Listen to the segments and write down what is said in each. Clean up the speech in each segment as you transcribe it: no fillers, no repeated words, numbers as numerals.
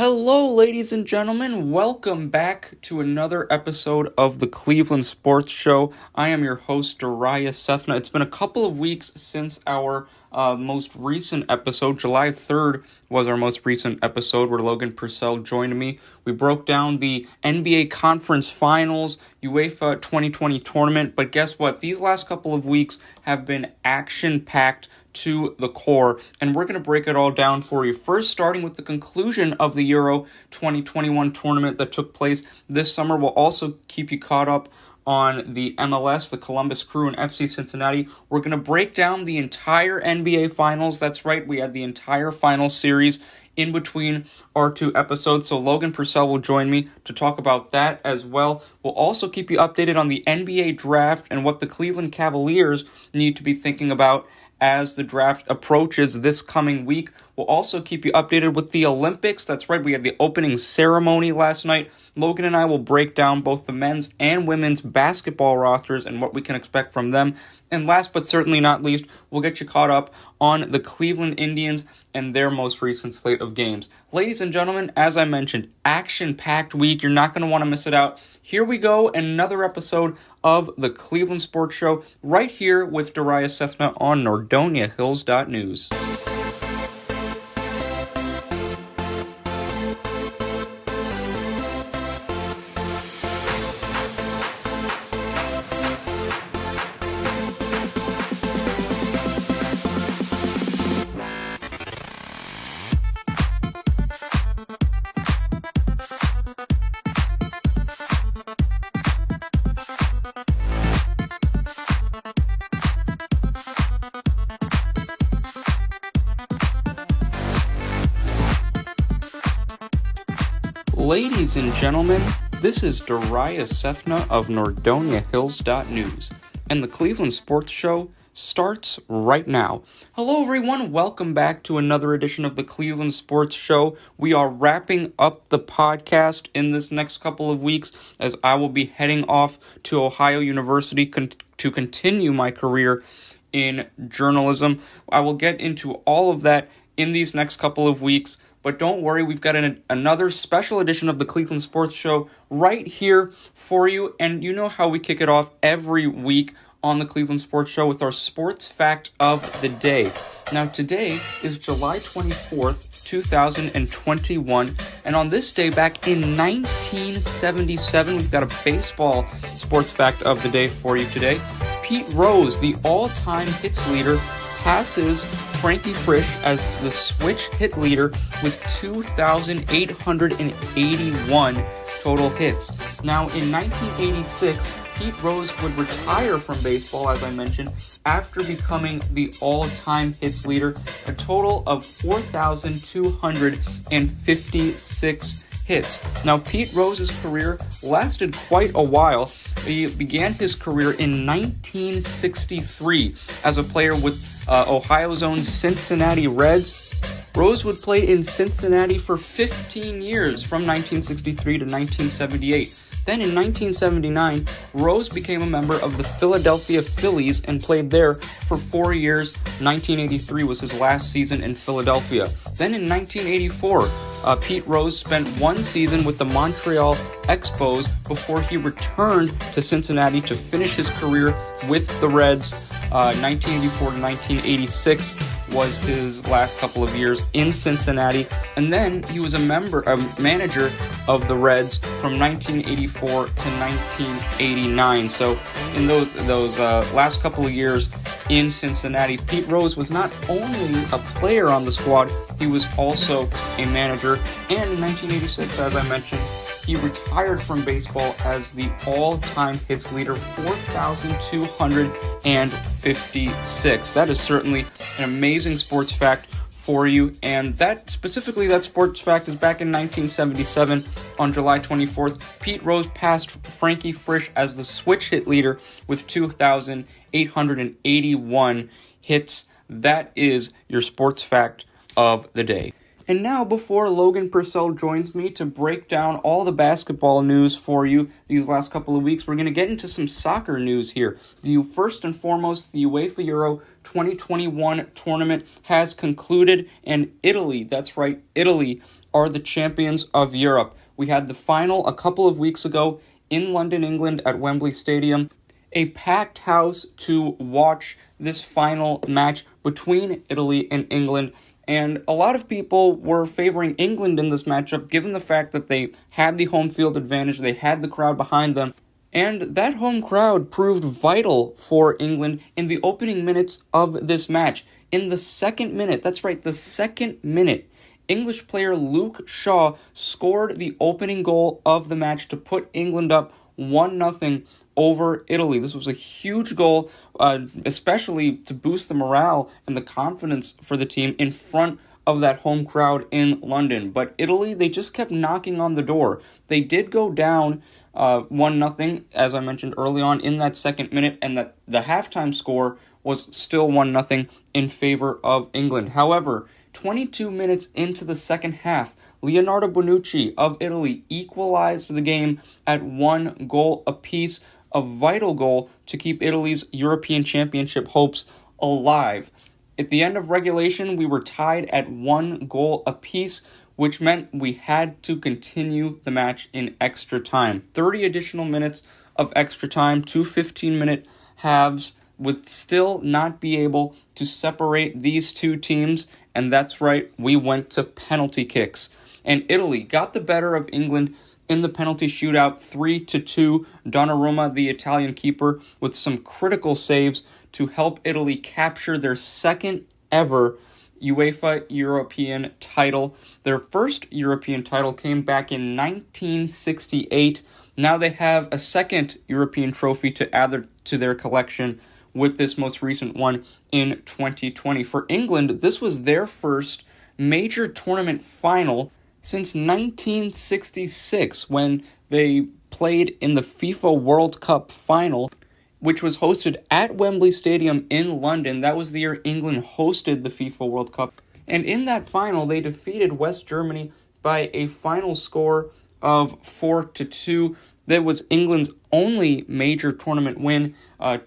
Hello, ladies and gentlemen. Welcome back to another episode of the Cleveland Sports Show. I am your host, Darius Sethna. It's been a couple of weeks since our most recent episode. July 3rd was our most recent episode where Logan Purcell joined me. We broke down the NBA Conference Finals, UEFA 2020 tournament, but guess what? These last couple of weeks have been action-packed to the core, and we're going to break it all down for you. First, starting with the conclusion of the Euro 2021 tournament that took place this summer. We'll also keep you caught up on the MLS, the Columbus Crew, and FC Cincinnati. We're going to break down the entire NBA Finals. That's right, we had the entire final series in between our two episodes, so Logan Purcell will join me to talk about that as well. We'll also keep you updated on the NBA draft and what the Cleveland Cavaliers need to be thinking about as the draft approaches this coming week. We'll also keep you updated with the Olympics. That's right, we had the opening ceremony last night. Logan and I will break down both the men's and women's basketball rosters and what we can expect from them. And last but certainly not least, we'll get you caught up on the Cleveland Indians and their most recent slate of games. Ladies and gentlemen, as I mentioned, action-packed week. You're not going to want to miss it out. Here we go, another episode of the Cleveland Sports Show, right here with Darius Sethna on NordoniaHills.news. Ladies and gentlemen, this is Darius Sethna of NordoniaHills.news, and the Cleveland Sports Show starts right now. Hello everyone, welcome back to another edition of the Cleveland Sports Show. We are wrapping up the podcast in this next couple of weeks as I will be heading off to Ohio University to continue my career in journalism. I will get into all of that in these next couple of weeks. But don't worry, we've got another special edition of the Cleveland Sports Show right here for you. And you know how we kick it off every week on the Cleveland Sports Show with our sports fact of the day. Now, today is July 24th, 2021. And on this day, back in 1977, we've got a baseball sports fact of the day for you today. Pete Rose, the all-time hits leader, passes Frankie Frisch as the switch hit leader with 2,881 total hits. Now, in 1986, Pete Rose would retire from baseball, as I mentioned, after becoming the all-time hits leader, a total of 4,256 hits. Now, Pete Rose's career lasted quite a while. He began his career in 1963 as a player with Ohio's own Cincinnati Reds. Rose would play in Cincinnati for 15 years, from 1963 to 1978. Then in 1979, Rose became a member of the Philadelphia Phillies and played there for 4 years. 1983 was his last season in Philadelphia. Then in 1984, Pete Rose spent one season with the Montreal Expos before he returned to Cincinnati to finish his career with the Reds. 1984 to 1986 was his last couple of years in Cincinnati, and then he was a manager of the Reds from 1984 to 1989. So in those last couple of years in Cincinnati, Pete Rose was not only a player on the squad, he was also a manager. And in 1986, as I mentioned, he retired from baseball as the all-time hits leader, 4,256. That is certainly an amazing sports fact for you, and that sports fact is back in 1977 on July 24th. Pete Rose passed Frankie Frisch as the switch hit leader with 2,881 hits. That is your sports fact of the day. And now, before Logan Purcell joins me to break down all the basketball news for you these last couple of weeks, we're going to get into some soccer news here. First and foremost, the UEFA Euro 2021 tournament has concluded, and Italy, that's right, Italy, are the champions of Europe. We had the final a couple of weeks ago in London, England at Wembley Stadium. A packed house to watch this final match between Italy and England. And a lot of people were favoring England in this matchup, given the fact that they had the home field advantage, they had the crowd behind them. And that home crowd proved vital for England in the opening minutes of this match. In the second minute, that's right, the second minute, English player Luke Shaw scored the opening goal of the match to put England up 1-0 over Italy. This was a huge goal, especially to boost the morale and the confidence for the team in front of that home crowd in London. But Italy, they just kept knocking on the door. They did go down 1-0, as I mentioned early on in that second minute, and that the halftime score was still 1-0 in favor of England. However, 22 minutes into the second half, Leonardo Bonucci of Italy equalized the game at 1 goal apiece, a vital goal to keep Italy's European Championship hopes alive. At the end of regulation, we were tied at 1 goal apiece, which meant we had to continue the match in extra time. 30 additional minutes of extra time, 2 15-minute halves, would still not be able to separate these two teams, and that's right, we went to penalty kicks. And Italy got the better of England in the penalty shootout, 3-2. Donnarumma, the Italian keeper, with some critical saves to help Italy capture their second ever UEFA European title. Their first European title came back in 1968. Now they have a second European trophy to add to their collection with this most recent one in 2020. For England, this was their first major tournament final since 1966, when they played in the FIFA World Cup final, which was hosted at Wembley Stadium in London. That was the year England hosted the FIFA World Cup. And in that final, they defeated West Germany by a final score of 4-2. That was England's only major tournament win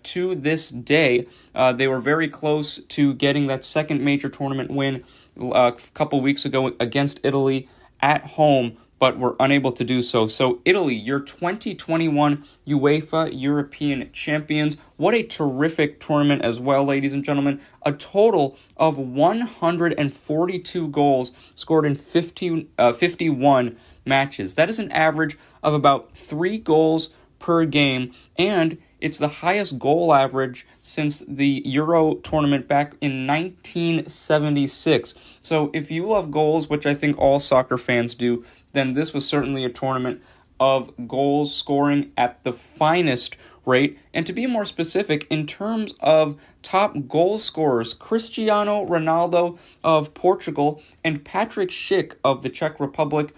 to this day. They were very close to getting that second major tournament win a couple weeks ago against Italy at home, but were unable to do so. So Italy, your 2021 UEFA European champions. What a terrific tournament as well, ladies and gentlemen. A total of 142 goals scored in 51 matches. That is an average of about 3 goals per game, and it's the highest goal average since the Euro tournament back in 1976. So if you love goals, which I think all soccer fans do, then this was certainly a tournament of goals scoring at the finest rate. And to be more specific, in terms of top goal scorers, Cristiano Ronaldo of Portugal and Patrick Schick of the Czech Republic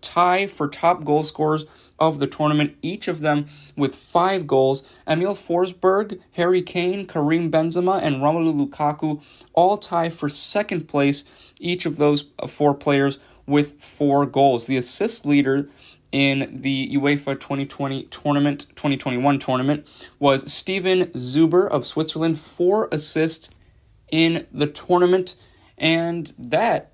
tie for top goal scorers of the tournament, each of them with 5 goals. Emil Forsberg, Harry Kane, Karim Benzema, and Romelu Lukaku all tie for second place, each of those 4 players with 4 goals. The assist leader in the UEFA 2021 tournament was Steven Zuber of Switzerland, 4 assists in the tournament. And that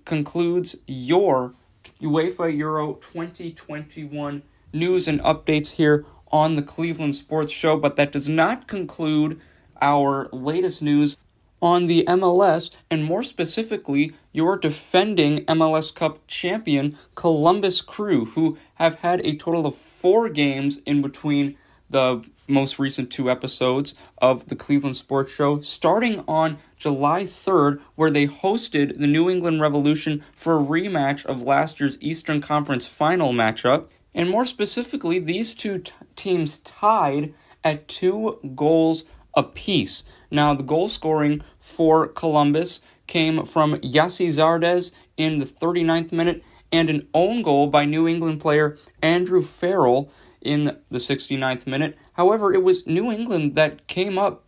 concludes your UEFA Euro 2021 news and updates here on the Cleveland Sports Show, but that does not conclude our latest news on the MLS, and more specifically, your defending MLS Cup champion, Columbus Crew, who have had a total of 4 games in between the most recent 2 episodes of the Cleveland Sports Show, starting on July 3rd, where they hosted the New England Revolution for a rematch of last year's Eastern Conference final matchup. And more specifically, these two teams tied at 2 goals apiece. Now, the goal scoring for Columbus came from Yassi Zardes in the 39th minute and an own goal by New England player Andrew Farrell in the 69th minute. However, it was New England that came out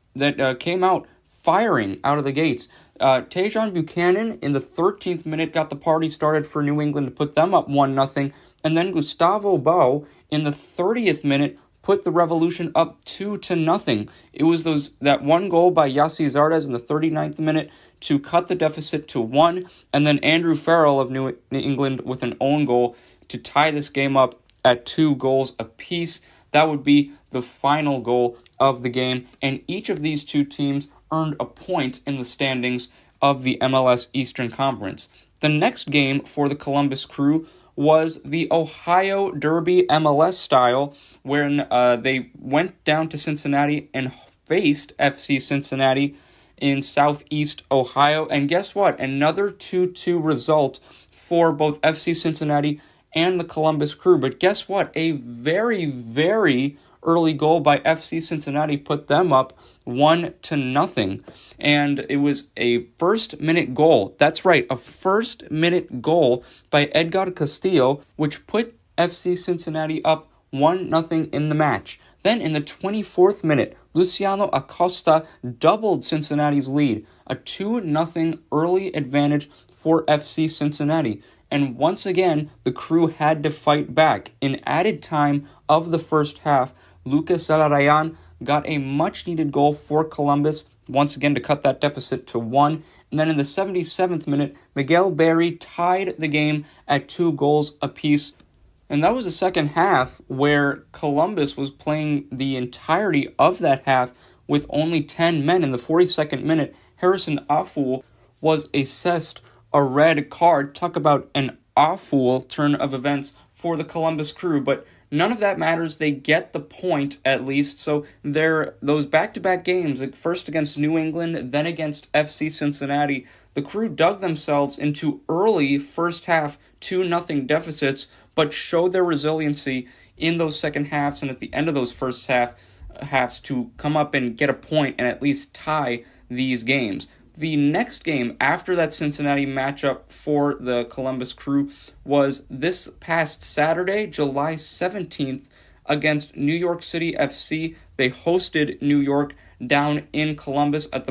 firing out of the gates. Tejan Buchanan in the 13th minute got the party started for New England to put them up 1-0, and then Gustavo Bou in the 30th minute put the Revolution up 2-0. It was that one goal by Yassi Zardes in the 39th minute to cut the deficit to 1, and then Andrew Farrell of New England with an own goal to tie this game up at 2 goals apiece. That would be the final goal of the game, and each of these two teams earned a point in the standings of the MLS Eastern Conference. The next game for the Columbus Crew was the Ohio Derby MLS style, when they went down to Cincinnati and faced FC Cincinnati in Southeast Ohio. And guess what? Another 2-2 result for both FC Cincinnati and the Columbus Crew. But guess what? A very, very early goal by FC Cincinnati put them up 1-0. And it was a first-minute goal. That's right, a first-minute goal by Edgar Castillo, which put FC Cincinnati up 1-0 in the match. Then in the 24th minute, Luciano Acosta doubled Cincinnati's lead, a 2-0 early advantage for FC Cincinnati. And once again, the Crew had to fight back. In added time of the first half, Lucas Zelarayan got a much-needed goal for Columbus, once again to cut that deficit to 1. And then in the 77th minute, Miguel Berry tied the game at 2 goals apiece. And that was the second half where Columbus was playing the entirety of that half with only 10 men. In the 42nd minute, Harrison Afful was assessed a red card. Talk about an awful turn of events for the Columbus Crew, but none of that matters. They get the point at least. So those back-to-back games, like first against New England, then against FC Cincinnati, the Crew dug themselves into early first half 2-0 deficits, but showed their resiliency in those second halves and at the end of those first halves to come up and get a point and at least tie these games. The next game after that Cincinnati matchup for the Columbus Crew was this past Saturday, July 17th, against New York City FC. They hosted New York down in Columbus at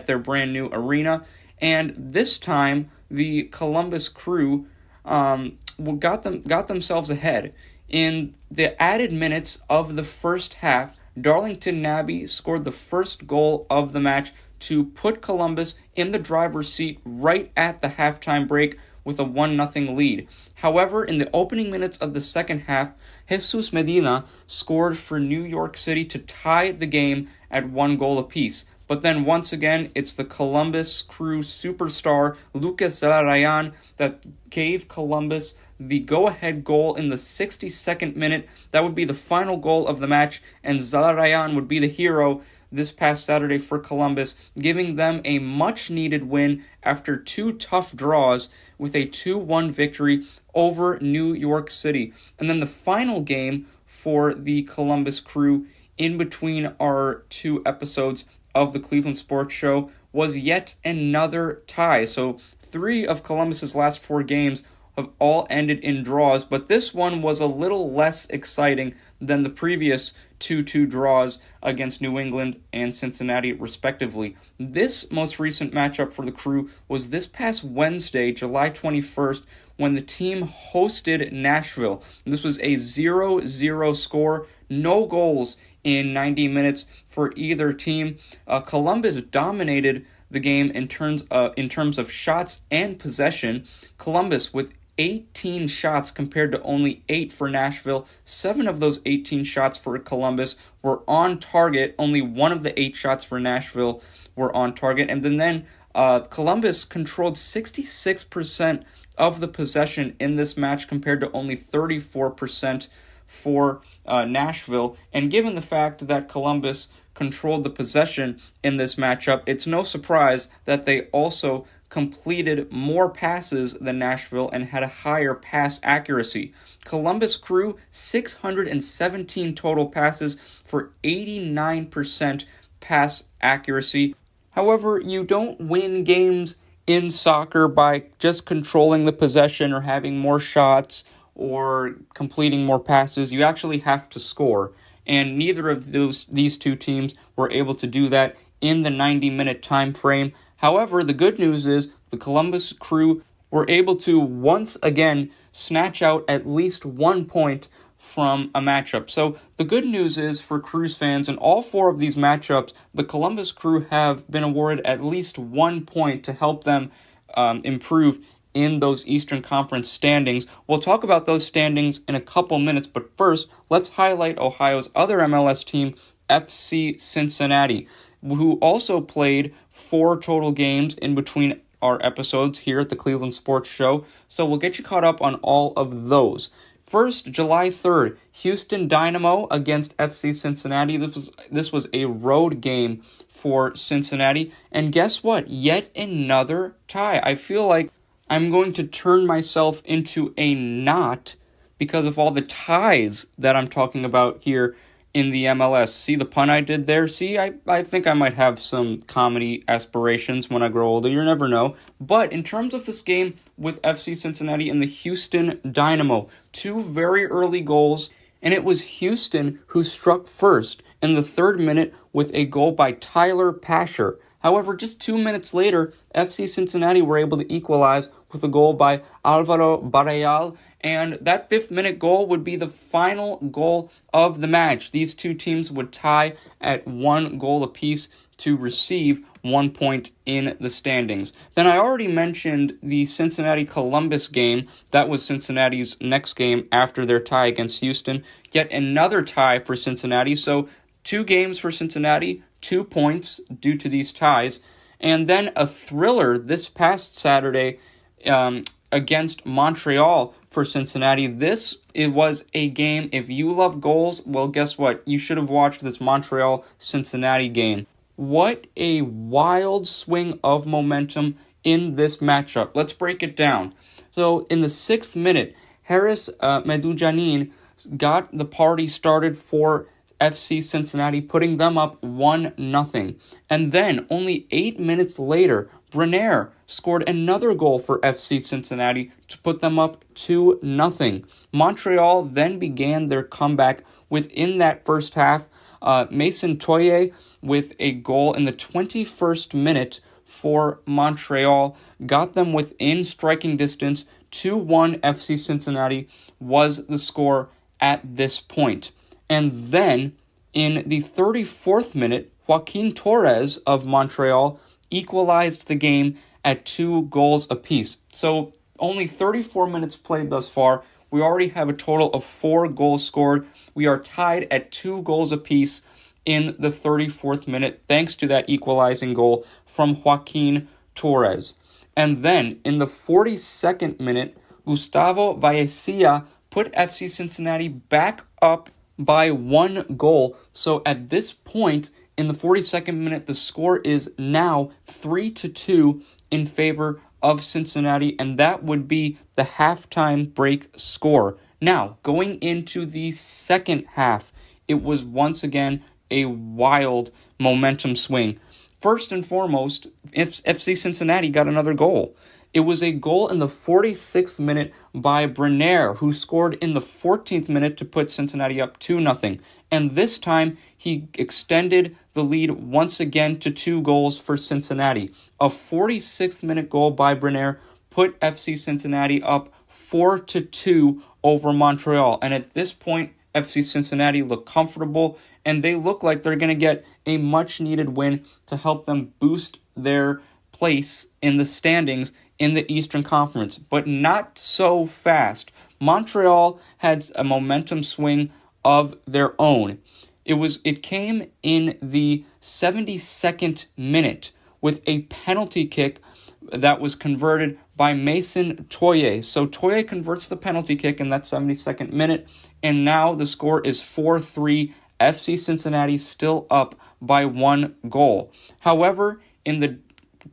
their brand new arena, and this time the Columbus Crew got themselves ahead. In the added minutes of the first half, Darlington Nabby scored the first goal of the match to put Columbus in the driver's seat right at the halftime break with a 1-0 lead. However, in the opening minutes of the second half, Jesus Medina scored for New York City to tie the game at 1 goal apiece. But then once again, it's the Columbus Crew superstar Lucas Zelarayan that gave Columbus the go-ahead goal in the 62nd minute. That would be the final goal of the match, and Zelarayan would be the hero this past Saturday for Columbus, giving them a much-needed win after 2 tough draws with a 2-1 victory over New York City. And then the final game for the Columbus Crew in between our 2 episodes of the Cleveland Sports Show was yet another tie. So 3 of Columbus's last 4 games have all ended in draws, but this one was a little less exciting than the previous 2-2 draws against New England and Cincinnati, respectively. This most recent matchup for the Crew was this past Wednesday, July 21st, when the team hosted Nashville. This was a 0-0 score, no goals in 90 minutes for either team. Columbus dominated the game in terms of shots and possession. Columbus with 18 shots compared to only 8 for Nashville. 7 of those 18 shots for Columbus were on target. Only 1 of the 8 shots for Nashville were on target. And then Columbus controlled 66% of the possession in this match compared to only 34% for Nashville. And given the fact that Columbus controlled the possession in this matchup, it's no surprise that they also completed more passes than Nashville and had a higher pass accuracy. Columbus Crew, 617 total passes for 89% pass accuracy. However, you don't win games in soccer by just controlling the possession or having more shots or completing more passes. You actually have to score. And neither of these 2 teams were able to do that in the 90-minute time frame. However, the good news is the Columbus Crew were able to once again snatch out at least 1 point from a matchup. So the good news is for Crews fans, in all 4 of these matchups, the Columbus Crew have been awarded at least 1 point to help them improve in those Eastern Conference standings. We'll talk about those standings in a couple minutes, but first, let's highlight Ohio's other MLS team, FC Cincinnati, who also played 4 total games in between our episodes here at the Cleveland Sports Show, so we'll get you caught up on all of those. First, July 3rd, Houston Dynamo against FC Cincinnati. This was a road game for Cincinnati, and guess what? Yet another tie. I feel like I'm going to turn myself into a knot because of all the ties that I'm talking about here in the MLS. See the pun I did there? See, I think I might have some comedy aspirations when I grow older. You never know. But in terms of this game with FC Cincinnati and the Houston Dynamo, 2 very early goals, and it was Houston who struck first in the 3rd minute with a goal by Tyler Pasher. However, just 2 minutes later, FC Cincinnati were able to equalize with a goal by Alvaro Barreal, and that 5th-minute goal would be the final goal of the match. These 2 teams would tie at 1 goal apiece to receive 1 point in the standings. Then I already mentioned the Cincinnati-Columbus game. That was Cincinnati's next game after their tie against Houston. Yet another tie for Cincinnati, so 2 games for Cincinnati, 2 points due to these ties, and then a thriller this past Saturday against Montreal for Cincinnati. It was a game, if you love goals, well, guess what? You should have watched this Montreal-Cincinnati game. What a wild swing of momentum in this matchup. Let's break it down. So in the 6th minute, Harris Medujanin got the party started for FC Cincinnati, putting them up 1-0. And then, only 8 minutes later, Brenner scored another goal for FC Cincinnati to put them up 2-0. Montreal then began their comeback within that first half. Mason Toye with a goal in the 21st minute for Montreal got them within striking distance. 2-1 FC Cincinnati was the score at this point. And then, in the 34th minute, Joaquin Torres of Montreal equalized the game at 2 goals apiece. So, only 34 minutes played thus far. We already have a total of 4 goals scored. We are tied at 2 goals apiece in the 34th minute, thanks to that equalizing goal from Joaquin Torres. And then, in the 42nd minute, Gustavo Vallecilla put FC Cincinnati back up by 1 goal. So at this point, in the 42nd minute, the score is now 3-2 in favor of Cincinnati, and that would be the halftime break score. Now, going into the second half, it was once again a wild momentum swing. First and foremost, FC Cincinnati got another goal. It was a goal in the 46th minute by Brenner, who scored in the 14th minute to put Cincinnati up 2-0. And this time, he extended the lead once again to 2 goals for Cincinnati. A 46th minute goal by Brenner put FC Cincinnati up 4-2 over Montreal. And at this point, FC Cincinnati look comfortable, and they look like they're going to get a much-needed win to help them boost their place in the standings in the Eastern Conference, but not so fast. Montreal had a momentum swing of their own. It came in the 72nd minute with a penalty kick that was converted by Mason Toye. So Toye converts the penalty kick in that 72nd minute, and now the score is 4-3. FC Cincinnati still up by 1 goal. However, in the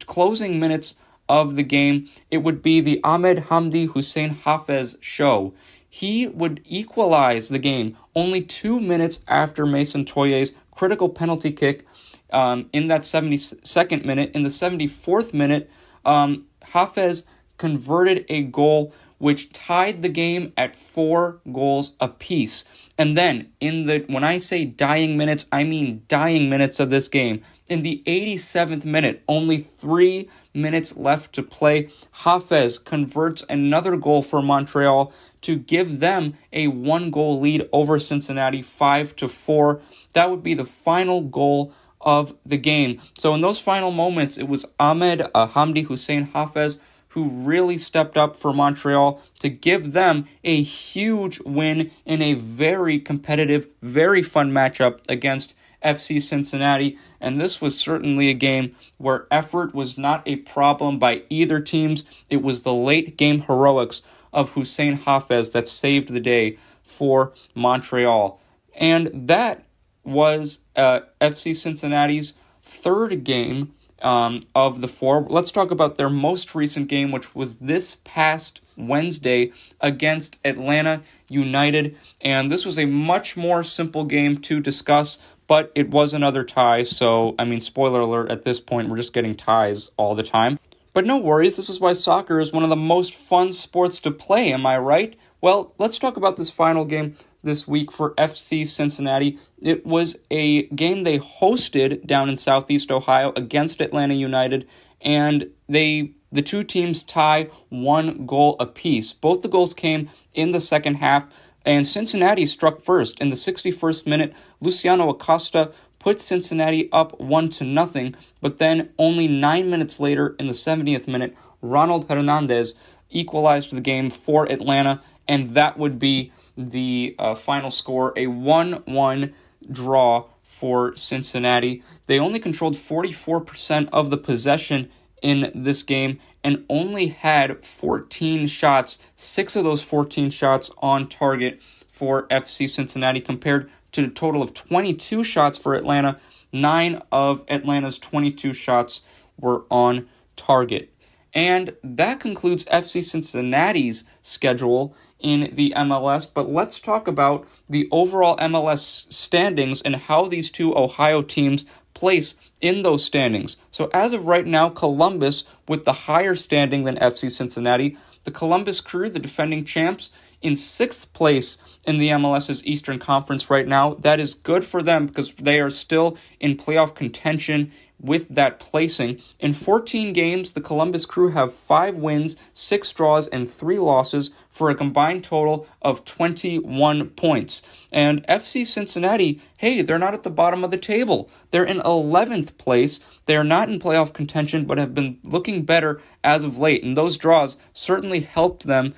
closing minutes of the game, it would be the Ahmed Hamdi Hussein Hafez show. He would equalize the game only 2 minutes after Mason Toye's critical penalty kick in that 72nd minute. In the 74th minute, Hafez converted a goal which tied the game at 4 goals apiece. And then, when I say dying minutes, I mean dying minutes of this game. In the 87th minute, only 3 minutes left to play. Hafez converts another goal for Montreal to give them a 1-goal lead over Cincinnati, 5-4. That would be the final goal of the game. So in those final moments, it was Ahmed Hamdi Hussein Hafez who really stepped up for Montreal to give them a huge win in a very competitive, very fun matchup against FC Cincinnati. And this was certainly a game where effort was not a problem by either teams. It was the late game heroics of Hussein Hafez that saved the day for Montreal. And that was FC Cincinnati's third game of the four. Let's talk about their most recent game, which was this past Wednesday against Atlanta United. And this was a much more simple game to discuss, but it was another tie. So, spoiler alert, at this point, we're just getting ties all the time. But no worries, this is why soccer is one of the most fun sports to play, am I right? Well, let's talk about this final game this week for FC Cincinnati. It was a game they hosted down in Southeast Ohio against Atlanta United, and the two teams tie 1 goal apiece. Both the goals came in the second half, and Cincinnati struck first. In the 61st minute, Luciano Acosta put Cincinnati up 1-0, but then only 9 minutes later, in the 70th minute, Ronald Hernandez equalized the game for Atlanta, and that would be the final score, a 1-1 draw for Cincinnati. They only controlled 44% of the possession in this game and only had 14 shots, 6 of those 14 shots on target for FC Cincinnati compared to a total of 22 shots for Atlanta. 9 of Atlanta's 22 shots were on target. And that concludes FC Cincinnati's schedule in the MLS, but let's talk about the overall MLS standings and how these two Ohio teams place in those standings. So as of right now, Columbus with the higher standing than FC Cincinnati, the Columbus Crew, the defending champs, in 6th place in the MLS's Eastern Conference right now. That is good for them because they are still in playoff contention with that placing. In 14 games, the Columbus Crew have 5 wins, 6 draws, and 3 losses for a combined total of 21 points. And FC Cincinnati, hey, they're not at the bottom of the table. They're in 11th place. They are not in playoff contention, but have been looking better as of late. And those draws certainly helped them.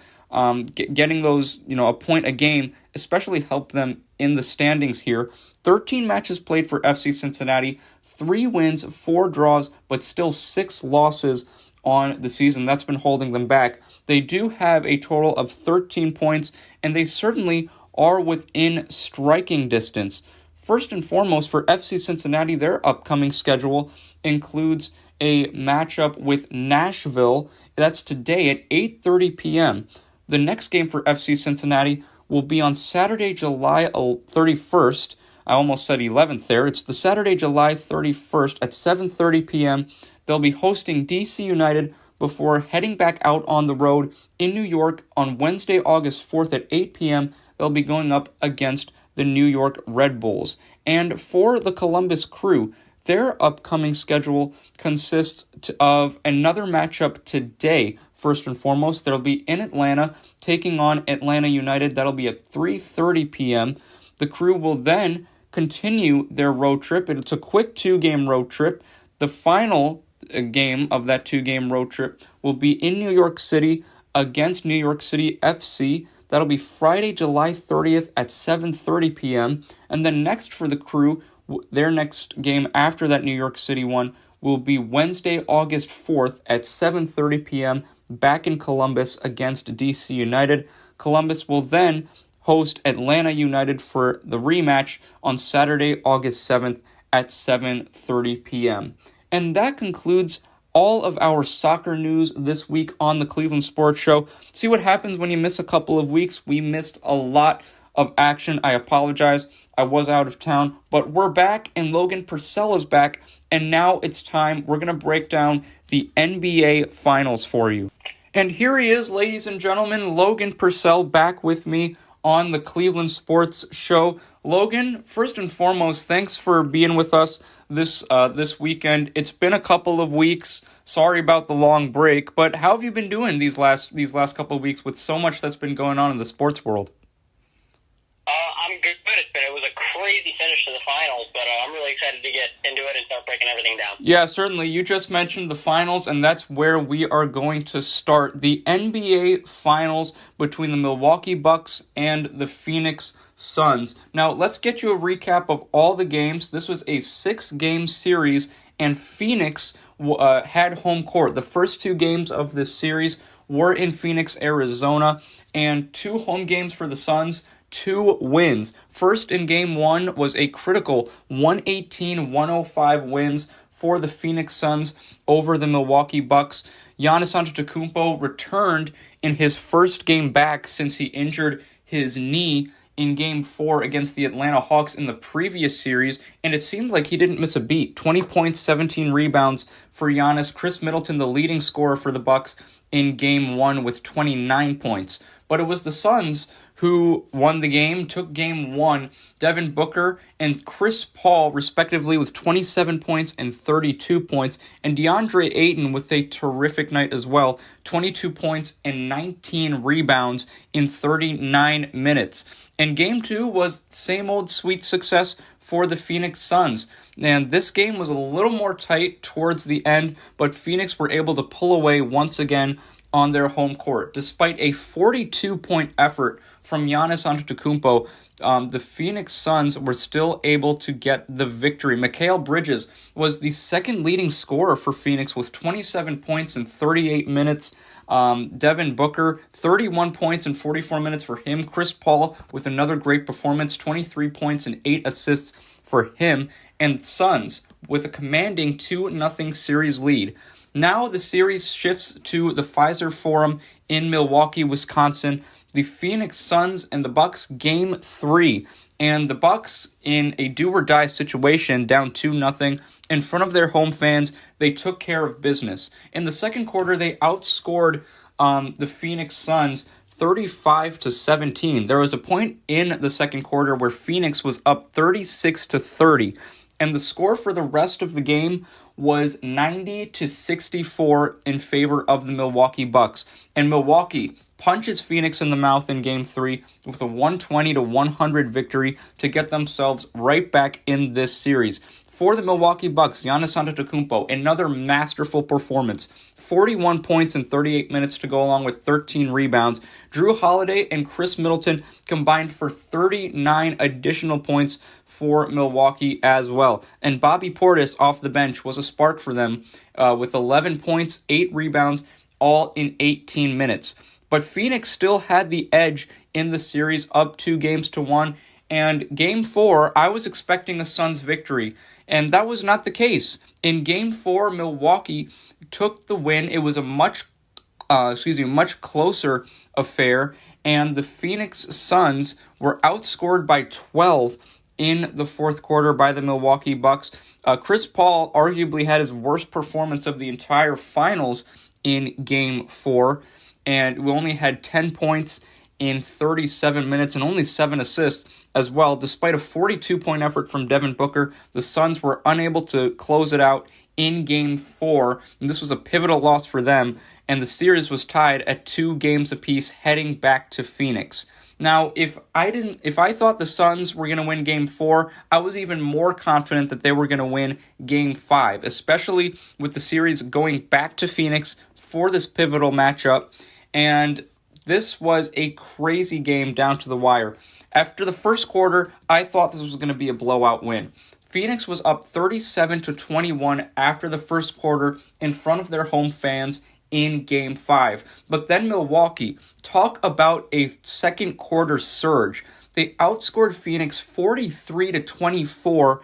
Getting those, a point a game, especially helped them in the standings here. 13 matches played for FC Cincinnati, 3 wins, 4 draws, but still 6 losses on the season. That's been holding them back. They do have a total of 13 points, and they certainly are within striking distance. First and foremost, for FC Cincinnati, their upcoming schedule includes a matchup with Nashville. That's today at 8:30 p.m. The next game for FC Cincinnati will be on Saturday, July 31st. I almost said 11th there. It's the Saturday, July 31st at 7:30 p.m. They'll be hosting DC United before heading back out on the road in New York on Wednesday, August 4th at 8 p.m. They'll be going up against the New York Red Bulls. And for the Columbus Crew, their upcoming schedule consists of another matchup today. First and foremost, they'll be in Atlanta taking on Atlanta United. That'll be at 3:30 p.m. The Crew will then continue their road trip. It's a quick 2-game road trip. The final game of that 2-game road trip will be in New York City against New York City FC. That'll be Friday, July 30th at 7:30 p.m. And then next for the Crew, their next game after that New York City one will be Wednesday, August 4th at 7:30 p.m. back in Columbus against DC United. Columbus will then host Atlanta United for the rematch on Saturday, August 7th at 7:30 p.m. And that concludes all of our soccer news this week on the Cleveland Sports Show. See what happens when you miss a couple of weeks. We missed a lot of action. I apologize. I was out of town, but we're back, and Logan Purcell is back, and now it's time. We're going to break down the NBA Finals for you. And here he is, ladies and gentlemen, Logan Purcell back with me on the Cleveland Sports Show. Logan, first and foremost, thanks for being with us this weekend. It's been a couple of weeks Sorry about the long break, but how have you been doing these last couple of weeks with so much that's been going on in the sports world? I'm good. It was a crazy finish to the finals, but I'm really excited to get into it and start breaking everything down. Yeah, certainly. You just mentioned the finals, and that's where we are going to start. The NBA Finals between the Milwaukee Bucks and the Phoenix Suns. Now, let's get you a recap of all the games. This was a 6-game series, and Phoenix had home court. The first 2 games of this series were in Phoenix, Arizona, and 2 home games for the Suns. 2 wins. First in Game 1 was a critical 118-105 wins for the Phoenix Suns over the Milwaukee Bucks. Giannis Antetokounmpo returned in his first game back since he injured his knee in Game 4 against the Atlanta Hawks in the previous series, and it seemed like he didn't miss a beat. 20 points, 17 rebounds for Giannis. Chris Middleton, the leading scorer for the Bucks in Game 1 with 29 points. But it was the Suns who won the game, took Game 1. Devin Booker and Chris Paul, respectively, with 27 points and 32 points. And DeAndre Ayton with a terrific night as well, 22 points and 19 rebounds in 39 minutes. And Game 2 was same old sweet success for the Phoenix Suns. And this game was a little more tight towards the end, but Phoenix were able to pull away once again on their home court. Despite a 42-point effort from Giannis Antetokounmpo, the Phoenix Suns were still able to get the victory. Mikal Bridges was the second leading scorer for Phoenix with 27 points in 38 minutes. Devin Booker, 31 points in 44 minutes for him. Chris Paul with another great performance, 23 points and 8 assists for him. And Suns with a commanding 2-0 series lead. Now the series shifts to the Pfizer Forum in Milwaukee, Wisconsin. The Phoenix Suns and the Bucks Game 3. And the Bucks, in a do-or-die situation, down 2-0, in front of their home fans, they took care of business. In the second quarter, they outscored the Phoenix Suns 35-17. There was a point in the second quarter where Phoenix was up 36-30. And the score for the rest of the game was 90-64 in favor of the Milwaukee Bucks. And Milwaukee punches Phoenix in the mouth in Game 3 with a 120-100 victory to get themselves right back in this series. For the Milwaukee Bucks, Giannis Antetokounmpo, another masterful performance. 41 points in 38 minutes to go along with 13 rebounds. Jrue Holiday and Chris Middleton combined for 39 additional points for Milwaukee as well. And Bobby Portis off the bench was a spark for them with 11 points, 8 rebounds, all in 18 minutes. But Phoenix still had the edge in the series, up 2-1. And Game 4, I was expecting a Suns victory, and that was not the case. In Game 4, Milwaukee took the win. It was a much closer affair, and the Phoenix Suns were outscored by 12 in the fourth quarter by the Milwaukee Bucks. Chris Paul arguably had his worst performance of the entire finals in Game 4, and we only had 10 points in 37 minutes and only 7 assists as well. Despite a 42-point effort from Devin Booker, the Suns were unable to close it out in Game 4, and this was a pivotal loss for them, and the series was tied at 2 games apiece heading back to Phoenix. Now, if I thought the Suns were going to win Game 4, I was even more confident that they were going to win Game 5, especially with the series going back to Phoenix for this pivotal matchup. And this was a crazy game down to the wire. After the first quarter, I thought this was going to be a blowout win. Phoenix was up 37-21 after the first quarter in front of their home fans in Game 5. But then Milwaukee, talk about a second quarter surge. They outscored Phoenix 43-24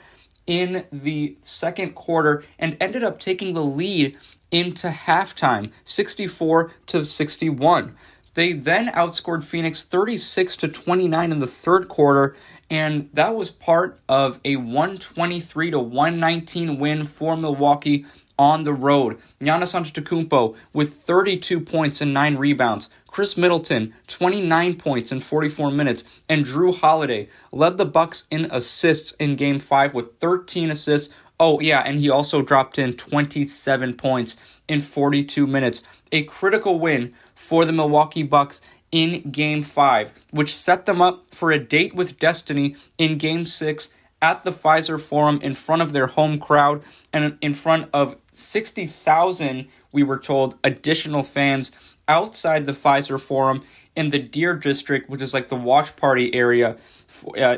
in the second quarter and ended up taking the lead into halftime, 64-61. They then outscored Phoenix 36-29 in the third quarter, and that was part of a 123-119 win for Milwaukee on the road. Giannis Antetokounmpo with 32 points and 9 rebounds. Chris Middleton, 29 points in 44 minutes. And Jrue Holiday led the Bucks in assists in Game 5 with 13 assists, Oh, yeah, and he also dropped in 27 points in 42 minutes. A critical win for the Milwaukee Bucks in Game 5, which set them up for a date with destiny in Game 6 at the Pfizer Forum in front of their home crowd and in front of 60,000, we were told, additional fans outside the Pfizer Forum in the Deer District, which is like the watch party area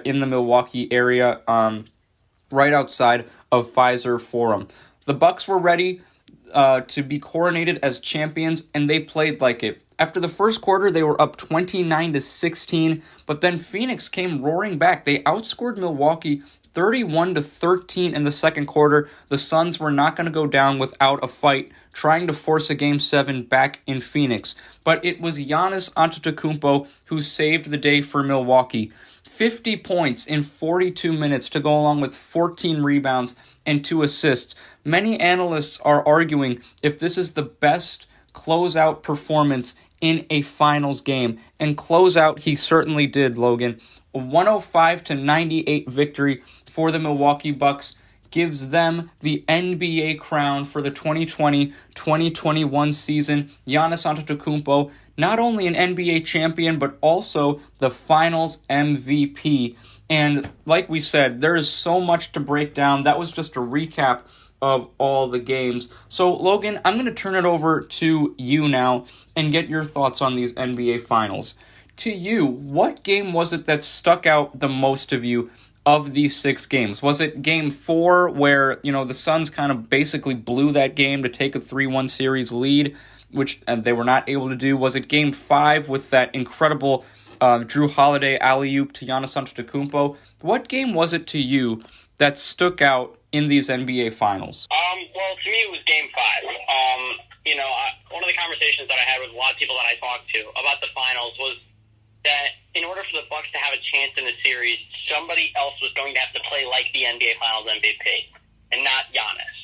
in the Milwaukee area, right outside of Pfizer Forum. The Bucks were ready to be coronated as champions, and they played like it. After the first quarter, they were up 29-16, but then Phoenix came roaring back. They outscored Milwaukee 31-13 in the second quarter. The Suns were not going to go down without a fight, trying to force a Game 7 back in Phoenix. But it was Giannis Antetokounmpo who saved the day for Milwaukee. 50 points in 42 minutes to go along with 14 rebounds and 2 assists. Many analysts are arguing if this is the best closeout performance in a finals game. And closeout he certainly did, Logan. A 105-98 victory for the Milwaukee Bucks gives them the NBA crown for the 2020-2021 season. Giannis Antetokounmpo, not only an NBA champion, but also the finals MVP. And like we said, there is so much to break down. That was just a recap of all the games. So, Logan, I'm going to turn it over to you now and get your thoughts on these NBA finals. To you, what game was it that stuck out the most of you of these 6 games? Was it Game 4 where, the Suns kind of basically blew that game to take a 3-1 series lead, which they were not able to do? Was it Game 5 with that incredible Drew Holiday alley-oop to Giannis Antetokounmpo? What game was it to you that stuck out in these NBA finals? Well, to me, it was Game 5. One of the conversations that I had with a lot of people that I talked to about the finals was that in order for the Bucks to have a chance in the series, somebody else was going to have to play like the NBA Finals MVP, and not Giannis.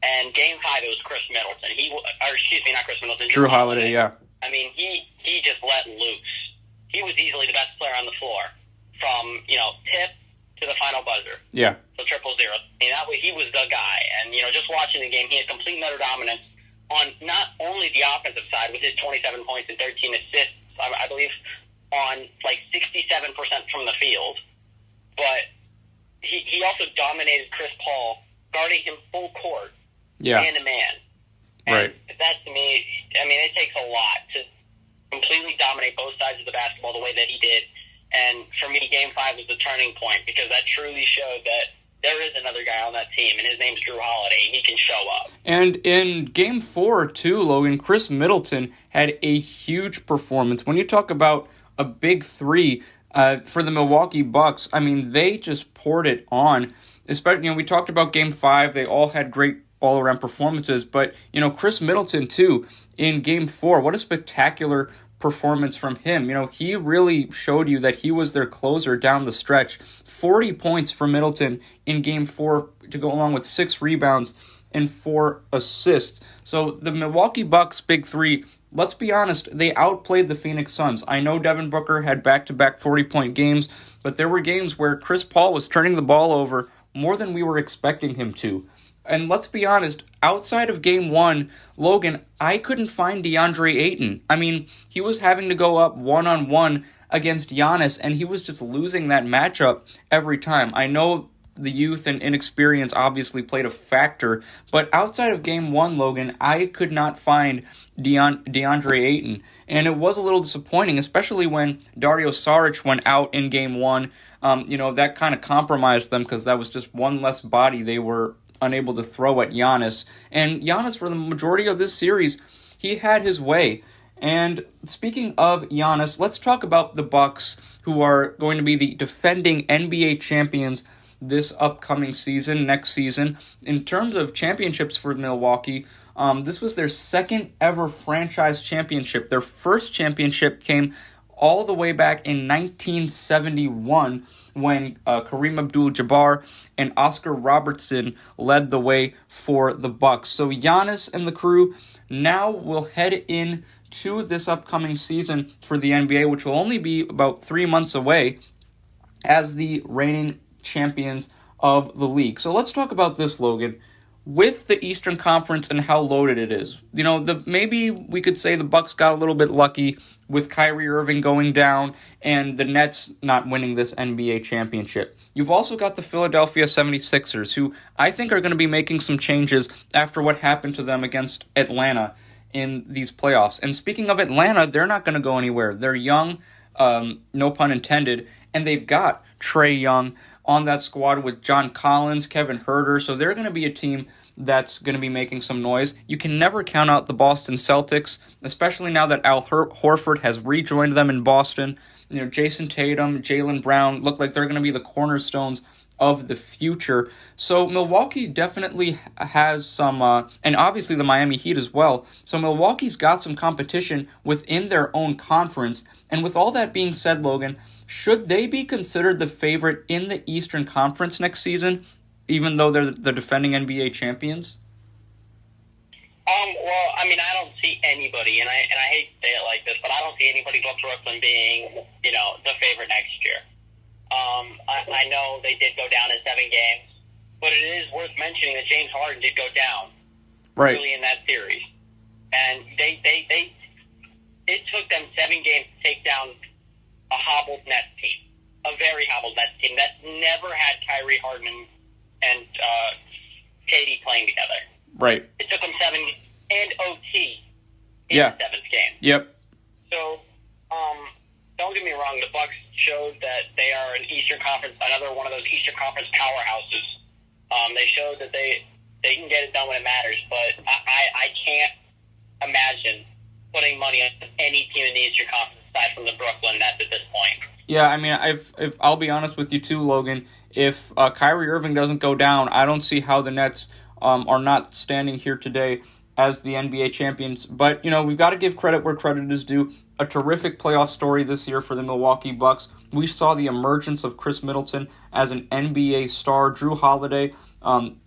And Game 5, it was Chris Middleton. Not Chris Middleton. Drew Holiday, yeah. I mean, he just let loose. He was easily the best player on the floor from, tip to the final buzzer. Yeah. So 0-0. I mean, that way he was the guy. And, just watching the game, he had complete utter dominance on not only the offensive side with his 27 points and 13 assists, I believe, on like 67% from the field, but he also dominated Chris Paul, guarding him full court, man to man. Right. That to me, it takes a lot to completely dominate both sides of the basketball the way that he did. And for me, Game 5 was the turning point because that truly showed that there is another guy on that team, and his name's Drew Holiday, and he can show up. And in Game 4, too, Logan, Chris Middleton had a huge performance. When you talk about a big 3 for the Milwaukee Bucks, they just poured it on. Especially, we talked about Game 5. They all had great all-around performances. But, Chris Middleton, too, in Game 4, what a spectacular performance from him. He really showed you that he was their closer down the stretch. 40 points for Middleton in Game 4 to go along with 6 rebounds and 4 assists. So the Milwaukee Bucks big 3, let's be honest, they outplayed the Phoenix Suns. I know Devin Booker had back-to-back 40-point games, but there were games where Chris Paul was turning the ball over more than we were expecting him to. And let's be honest, outside of Game 1, Logan, I couldn't find DeAndre Ayton. He was having to go up one-on-one against Giannis, and he was just losing that matchup every time. I know the youth and inexperience obviously played a factor, but outside of Game 1, Logan, I could not find DeAndre Ayton. And it was a little disappointing, especially when Dario Saric went out in Game 1. That kind of compromised them because that was just one less body they were unable to throw at Giannis. And Giannis, for the majority of this series, he had his way. And speaking of Giannis, let's talk about the Bucks, who are going to be the defending NBA champions this upcoming season, next season. In terms of championships for Milwaukee, this was their second ever franchise championship. Their first championship came all the way back in 1971 when Kareem Abdul-Jabbar and Oscar Robertson led the way for the Bucks. So Giannis and the crew now will head in to this upcoming season for the NBA, which will only be about 3 months away, as the reigning champions of the league. So let's talk about this, Logan. With the Eastern Conference and how loaded it is, maybe we could say the Bucks got a little bit lucky with Kyrie Irving going down and the Nets not winning this NBA championship. You've also got the Philadelphia 76ers, who I think are going to be making some changes after what happened to them against Atlanta in these playoffs. And speaking of Atlanta, they're not going to go anywhere. They're young, no pun intended, and they've got Trae Young on that squad with John Collins, Kevin Huerter, so they're going to be a team that's going to be making some noise. You can never count out the Boston Celtics, especially now that Al Horford has rejoined them in Boston. Jason Tatum, Jaylen Brown look like they're going to be the cornerstones of the future. So Milwaukee definitely has some, and obviously the Miami Heat as well. So Milwaukee's got some competition within their own conference. And with all that being said, Logan, should they be considered the favorite in the Eastern Conference next season, even though they're the defending NBA champions? Well, I mean, I don't see anybody, and I hate to say it like this, but I don't see anybody but Brooklyn being, the favorite next year. I know they did go down in 7 games, but it is worth mentioning that James Harden did go down early in that series, and it took them 7 games to take down a hobbled Nets team, a very hobbled Nets team that never had Kyrie Harden and KD playing together. Right. It took them 7 and OT in the 7th game. Yep. So, don't get me wrong, the Bucks showed that they are another one of those Eastern Conference powerhouses. They showed that they can get it done when it matters, but I can't imagine putting money on any team in the Eastern Conference aside from the Brooklyn Nets at this point. Yeah, I mean, if I'll be honest with you too, Logan, if Kyrie Irving doesn't go down, I don't see how the Nets are not standing here today as the NBA champions. But, we've got to give credit where credit is due. A terrific playoff story this year for the Milwaukee Bucks. We saw the emergence of Chris Middleton as an NBA star. Drew Holiday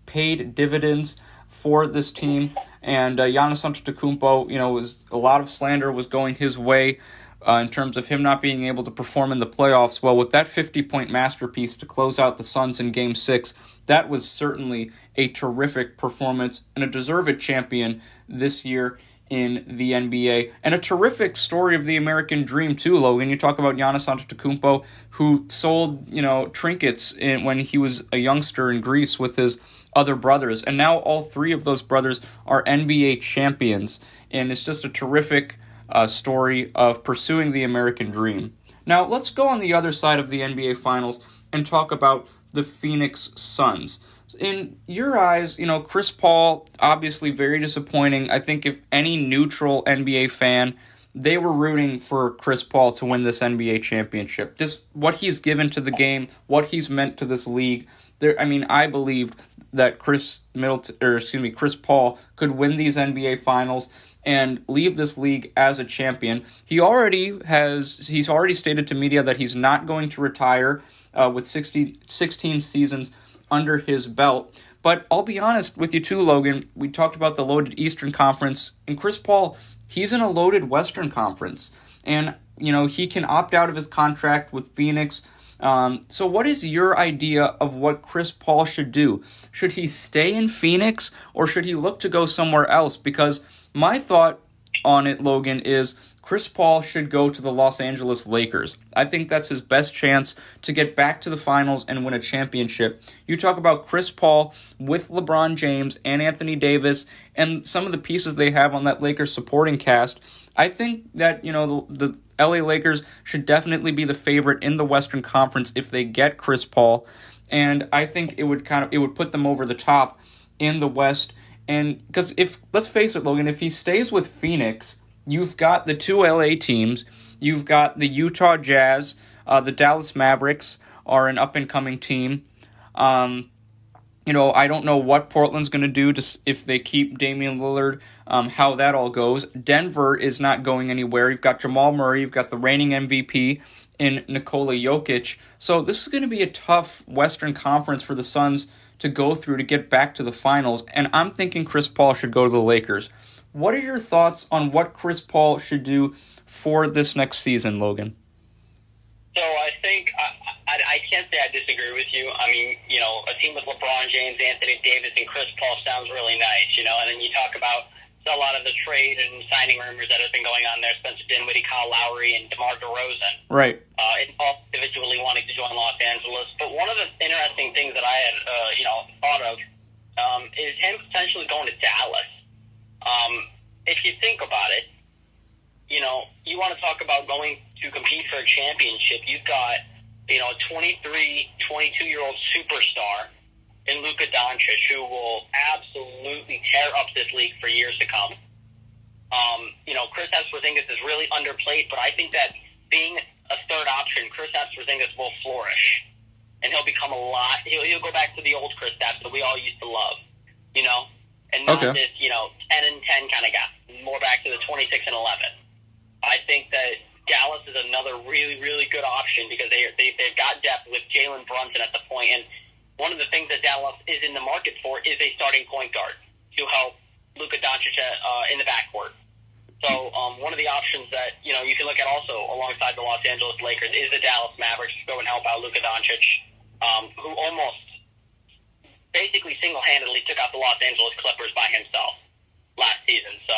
paid dividends for this team. And Giannis Antetokounmpo, was a lot of slander was going his way in terms of him not being able to perform in the playoffs. Well, with that 50-point masterpiece to close out the Suns in Game 6, that was certainly a terrific performance and a deserved champion this year in the NBA. And a terrific story of the American dream, too, Logan. You talk about Giannis Antetokounmpo, who sold, trinkets when he was a youngster in Greece with his other brothers. And now all 3 of those brothers are NBA champions. And it's just a terrific story of pursuing the American dream. Now, let's go on the other side of the NBA Finals and talk about the Phoenix Suns. In your eyes, Chris Paul, obviously very disappointing. I think if any neutral NBA fan, they were rooting for Chris Paul to win this NBA championship. What he's given to the game, what he's meant to this league. I believed that Chris Paul could win these NBA Finals and leave this league as a champion. He's already stated to media that he's not going to retire with 16 seasons under his belt. But I'll be honest with you too, Logan. We talked about the loaded Eastern Conference, and Chris Paul, he's in a loaded Western Conference. And, he can opt out of his contract with Phoenix. So what is your idea of what Chris Paul should do? Should he stay in Phoenix, or should he look to go somewhere else? Because my thought on it, Logan, is Chris Paul should go to the Los Angeles Lakers. I think that's his best chance to get back to the finals and win a championship. You talk about Chris Paul with LeBron James and Anthony Davis and some of the pieces they have on that Lakers supporting cast. I think that, the LA Lakers should definitely be the favorite in the Western Conference if they get Chris Paul. And I think it would put them over the top in the West. And because let's face it, Logan, if he stays with Phoenix, you've got the 2 LA teams. You've got the Utah Jazz. The Dallas Mavericks are an up-and-coming team. I don't know what Portland's going to do if they keep Damian Lillard, how that all goes. Denver is not going anywhere. You've got Jamal Murray. You've got the reigning MVP in Nikola Jokic. So this is going to be a tough Western Conference for the Suns to go through to get back to the finals. And I'm thinking Chris Paul should go to the Lakers. What are your thoughts on what Chris Paul should do for this next season, Logan? So I think I I can't say I disagree with you. I mean, a team with LeBron James, Anthony Davis, and Chris Paul sounds really nice, and then you talk about a lot of the trade and signing rumors that have been going on there, Spencer Dinwiddie, Kyle Lowry, and DeMar DeRozan. Right. All individually wanting to join Los Angeles. But one of the interesting things that I had, thought of is him potentially going to Dallas. If you think about it, you want to talk about going to compete for a championship. You've got, a 23, 22-year-old superstar in Luka Doncic, who will absolutely tear up this league for years to come. Kristaps Porzingis is really underplayed, but I think that being a third option, Kristaps Porzingis will flourish, and he'll become he'll go back to the old Kristaps that we all used to love, and not this, 10 and 10 kind of guy, more back to the 26 and 11. I think that Dallas is another really, really good option because they've got depth with Jalen Brunson at the point, and one of the things that Dallas is in the market for is a starting point guard to help Luka Doncic in the backcourt. So one of the options that you can look at also alongside the Los Angeles Lakers is the Dallas Mavericks to go and help out Luka Doncic, who almost basically single-handedly took out the Los Angeles Clippers by himself last season. So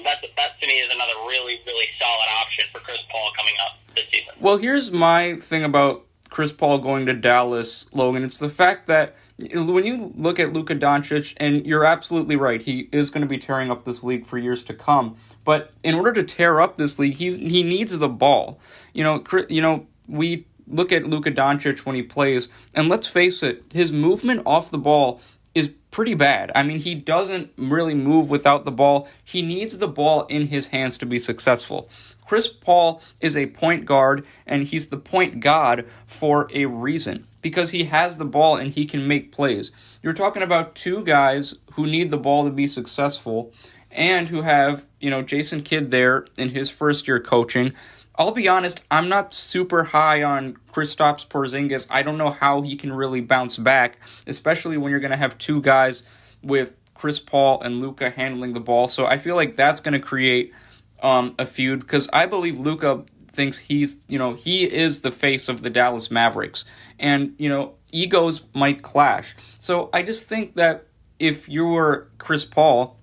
that to me is another really, really solid option for Chris Paul coming up this season. Well, here's my thing about Chris Paul going to Dallas, Logan. It's the fact that when you look at Luka Doncic, and you're absolutely right, he is going to be tearing up this league for years to come. But in order to tear up this league, he needs the ball. We look at Luka Doncic when he plays, and let's face it, his movement off the ball is pretty bad. I mean, he doesn't really move without the ball. He needs the ball in his hands to be successful. Chris Paul is a point guard, and he's the point god for a reason, because he has the ball and he can make plays. You're talking about two guys who need the ball to be successful and who have, Jason Kidd there in his first year coaching. I'll be honest, I'm not super high on Kristaps Porzingis. I don't know how he can really bounce back, especially when you're going to have two guys with Chris Paul and Luka handling the ball. So I feel like that's going to create a feud, because I believe Luka thinks he is the face of the Dallas Mavericks, and egos might clash. So I just think that if you were Chris Paul,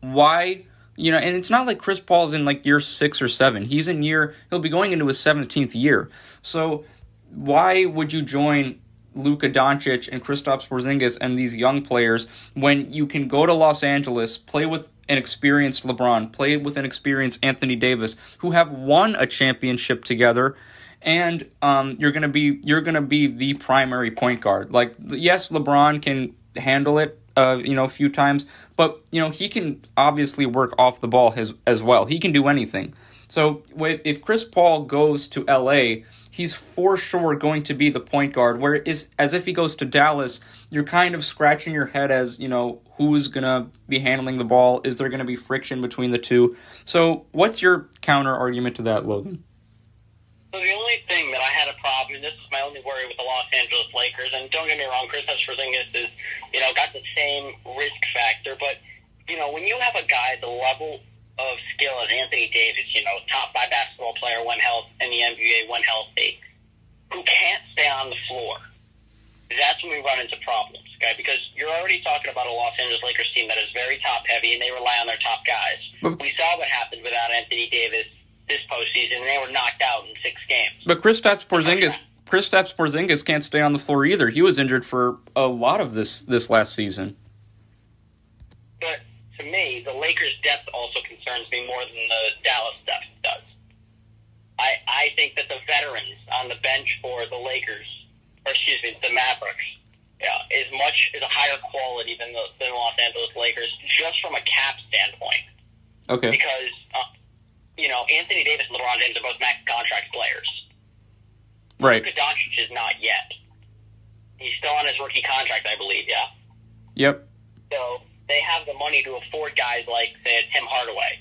why, and it's not like Chris Paul's in like year 6 or 7. He'll be going into his 17th year. So why would you join Luka Doncic and Kristaps Porzingis and these young players when you can go to Los Angeles, play with an experienced LeBron, play with an experienced Anthony Davis, who have won a championship together, and you're gonna be the primary point guard. Like, yes, LeBron can handle it, a few times, but he can obviously work off the ball as well. He can do anything. So if Chris Paul goes to LA, he's for sure going to be the point guard. Whereas if he goes to Dallas, you're kind of scratching your head as, who's going to be handling the ball? Is there going to be friction between the two? So what's your counter argument to that, Logan? So the only thing that I had a problem, and this is my only worry with the Los Angeles Lakers, and don't get me wrong, Kristaps Porzingis is, got the same risk factor, but, when you have a guy the level of skill as Anthony Davis, top 5 basketball player when healthy in the NBA when healthy, who can't stay on the floor, that's when we run into problems, okay? Because you're already talking about a Los Angeles Lakers team that is very top-heavy, and they rely on their top guys. We saw what happened without Anthony Davis this postseason, and they were knocked out in 6 games. But Kristaps Porzingis can't stay on the floor either. He was injured for a lot of this last season. But to me, the Lakers' depth also concerns me more than the Dallas depth does. I think that the veterans on the bench for the the Mavericks, is a higher quality than the Los Angeles Lakers, just from a cap standpoint. Okay. Because, Anthony Davis and LeBron James are both max contract players. Right. Luka Doncic is not yet. He's still on his rookie contract, I believe, yeah? Yep. So they have the money to afford guys like, say, Tim Hardaway,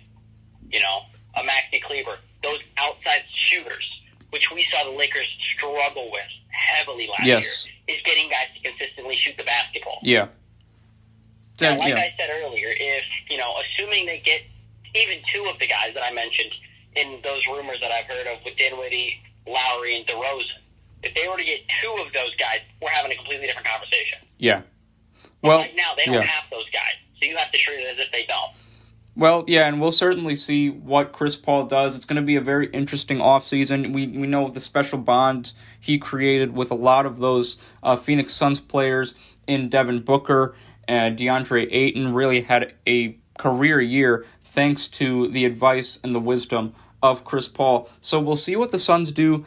a Maxi Kleber, those outside shooters, which we saw the Lakers struggle with heavily last year, is getting guys to consistently shoot the basketball. Yeah. Now, I said earlier, if, assuming they get even 2 of the guys that I mentioned in those rumors that I've heard of with Dinwiddie, Lowry, and DeRozan, If they were to get two of those guys, we're having a completely different conversation. Yeah. But Well, right now, they don't have those guys, so you have to treat it as if they don't. Well, yeah, and we'll certainly see what Chris Paul does. It's going to be a very interesting offseason. We know the special bond he created with a lot of those Phoenix Suns players in Devin Booker and DeAndre Ayton. Really had a career year thanks to the advice and the wisdom of Chris Paul. So we'll see what the Suns do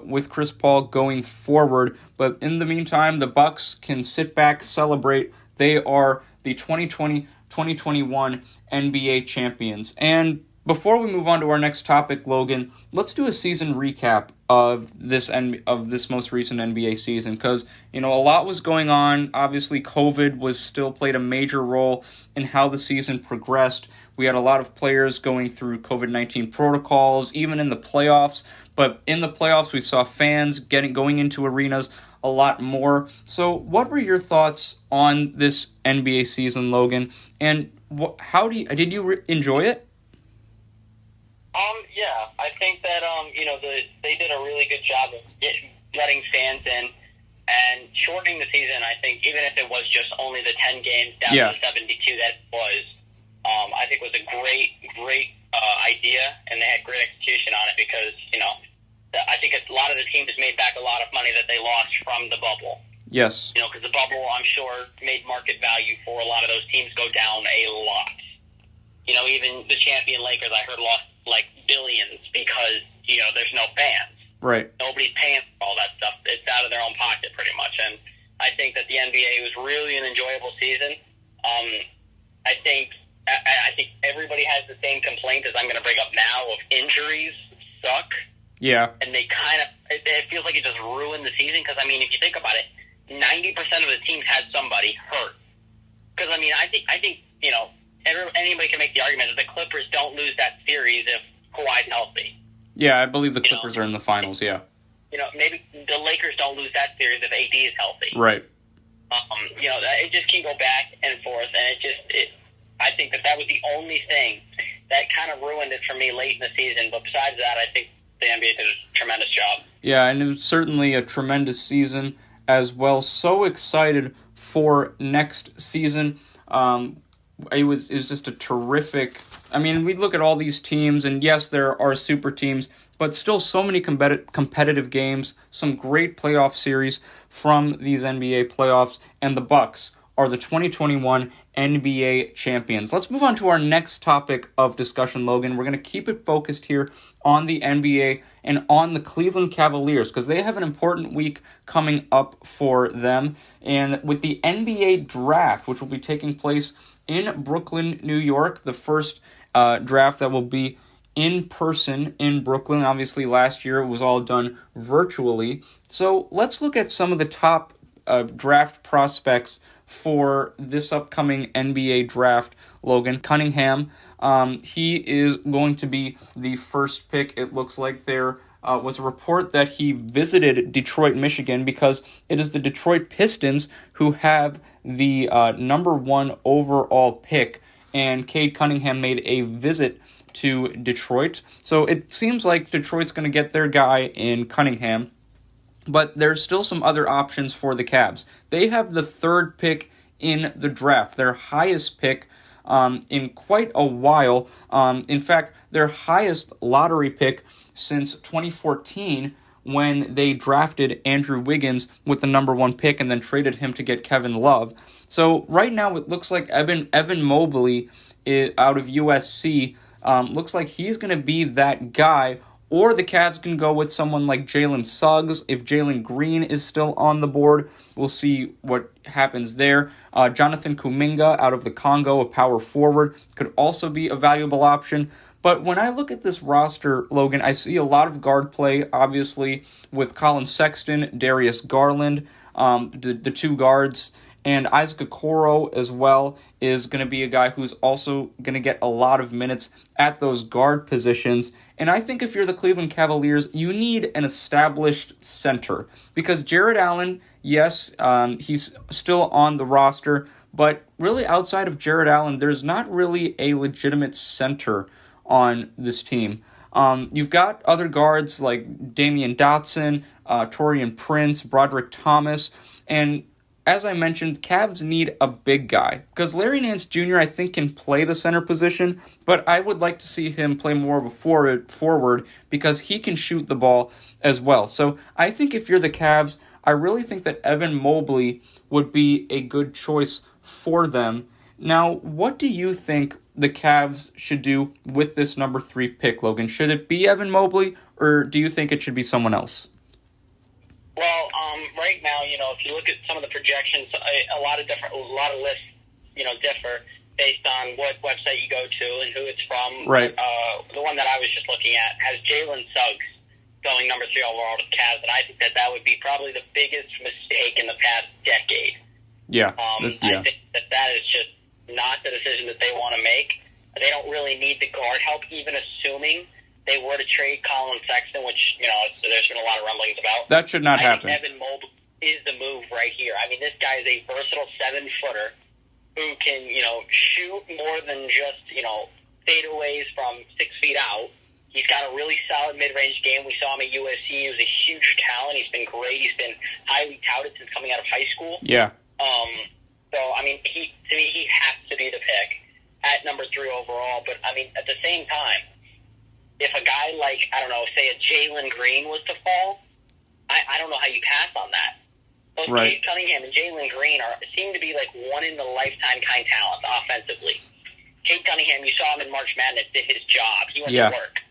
with Chris Paul going forward. But in the meantime, the Bucks can sit back, celebrate. They are the 2020-2021 NBA champions. And before we move on to our next topic, Logan, let's do a season recap of this most recent NBA season, because a lot was going on. Obviously, COVID still played a major role in how the season progressed. We had a lot of players going through COVID-19 protocols, even in the playoffs. But in the playoffs, we saw fans going into arenas a lot more. So what were your thoughts on this NBA season, Logan? And did you enjoy it? Yeah, I think that they did a really good job of letting fans in and shortening the season. I think even if it was just only the 10 games down to the 72 that was, I think was a great idea, and they had great execution on it because I think a lot of the teams made back a lot of money that they lost from the bubble. Yes. Because the bubble, I'm sure, made market value for a lot of those teams go down a lot. Even the champion Lakers, I heard, lost like billions because, there's no fans. Right. Nobody's paying for all that stuff. It's out of their own pocket pretty much. And I think that the NBA was really an enjoyable season. I think everybody has the same complaint as I'm going to bring up now of injuries suck. Yeah. And they it feels like it just ruined the season because, if you think about it, 90% of the teams had somebody hurt. Because, I think anybody can make the argument that the Clippers don't lose that series if Kawhi's healthy. Yeah, I believe the Clippers are in the finals, yeah. Maybe the Lakers don't lose that series if AD is healthy. Right. It just can go back and forth, and I think that was the only thing that kind of ruined it for me late in the season. But besides that, I think the NBA did a tremendous job. Yeah, and it was certainly a tremendous season as well. So excited for next season. It was just a terrific. We look at all these teams, and yes, there are super teams, but still so many competitive games, some great playoff series from these NBA playoffs, and the Bucks are the 2021 NBA champions. Let's move on to our next topic of discussion, Logan. We're going to keep it focused here on the NBA and on the Cleveland Cavaliers because they have an important week coming up for them. And with the NBA draft, which will be taking place in Brooklyn, New York, the first draft that will be in person in Brooklyn. Obviously, last year it was all done virtually. So let's look at some of the top draft prospects for this upcoming NBA draft, Logan. Cunningham, he is going to be the first pick. It looks like there was a report that he visited Detroit, Michigan, because it is the Detroit Pistons who have the number 1 overall pick, and Cade Cunningham made a visit to Detroit. So it seems like Detroit's going to get their guy in Cunningham. But there's still some other options for the Cavs. They have the 3rd pick in the draft, their highest pick in quite a while. In fact, their highest lottery pick since 2014 when they drafted Andrew Wiggins with the number 1 pick and then traded him to get Kevin Love. So right now it looks like Evan Mobley out of USC looks like he's going to be that guy. Or the Cavs can go with someone like Jalen Suggs. If Jalen Green is still on the board, we'll see what happens there. Jonathan Kuminga out of the Congo, a power forward, could also be a valuable option. But when I look at this roster, Logan, I see a lot of guard play, obviously, with Colin Sexton, Darius Garland, the 2 guards. And Isaac Okoro as well is going to be a guy who's also going to get a lot of minutes at those guard positions. And I think if you're the Cleveland Cavaliers, you need an established center. Because Jared Allen, yes, he's still on the roster, but really outside of Jared Allen, there's not really a legitimate center on this team. You've got other guards like Damian Dotson, Torian Prince, Broderick Thomas, and as I mentioned, Cavs need a big guy, because Larry Nance Jr. I think can play the center position, but I would like to see him play more of a forward because he can shoot the ball as well. So I think if you're the Cavs, I really think that Evan Mobley would be a good choice for them. Now, what do you think the Cavs should do with this number 3 pick, Logan? Should it be Evan Mobley, or do you think it should be someone else? Well, right now, if you look at some of the projections, a lot of lists, differ based on what website you go to and who it's from. Right. The one that I was just looking at has Jalen Suggs going number 3 overall to the Cavs, and I think that would be probably the biggest mistake in the past decade. Yeah. I think that is just not the decision that they want to make. They don't really need the guard help, even assuming they were to trade Colin Sexton, which, there's been a lot of rumblings about. That should not happen. I think Evan Mobley is the move right here. I mean, this guy is a versatile 7-footer who can, shoot more than just, fadeaways from 6 feet out. He's got a really solid mid-range game. We saw him at USC. He was a huge talent. He's been great. He's been highly touted since coming out of high school. Yeah. So, I mean, to me, he has to be the pick at number 3 overall. But, I mean, at the same time, if a guy like, I don't know, say a Jalen Green was to fall, I don't know how you pass on that. Both Right. Cade Cunningham and Jalen Green seem to be like one-in-the-lifetime kind talents offensively. Cade Cunningham, you saw him in March Madness, did his job. He went to work.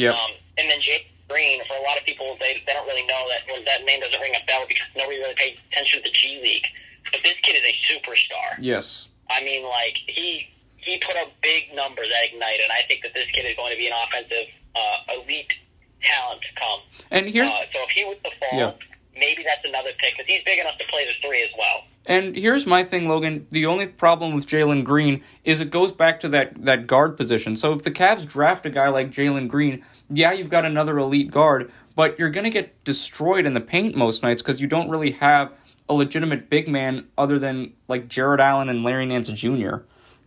Yeah. And then Jalen Green, for a lot of people, they don't really know that name doesn't ring a bell because nobody really paid attention to the G League. But this kid is a superstar. Yes. I mean, like, he put up big numbers at Ignite, and I think that this kid is going to be an offensive elite talent to come. And here's so if he was to fall, maybe that's another pick, because he's big enough to play the 3 as well. And here's my thing, Logan. The only problem with Jalen Green is it goes back to that guard position. So if the Cavs draft a guy like Jalen Green, yeah, you've got another elite guard, but you're going to get destroyed in the paint most nights because you don't really have a legitimate big man other than like Jared Allen and Larry Nance Jr.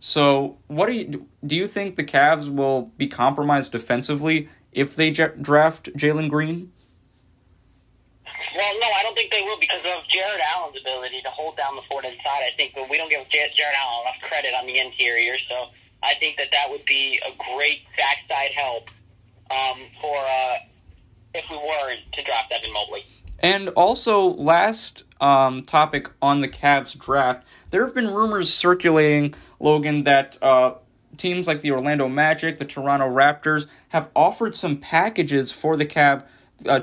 So do you think the Cavs will be compromised defensively if they draft Jalen Green? Well, no, I don't think they will because of Jared Allen's ability to hold down the fort inside. I think that we don't give Jared Allen enough credit on the interior, so I think that would be a great backside help for if we were to draft Evan Mobley. And also, last topic on the Cavs draft, there have been rumors circulating, Logan, that teams like the Orlando Magic, the Toronto Raptors, have offered some packages for the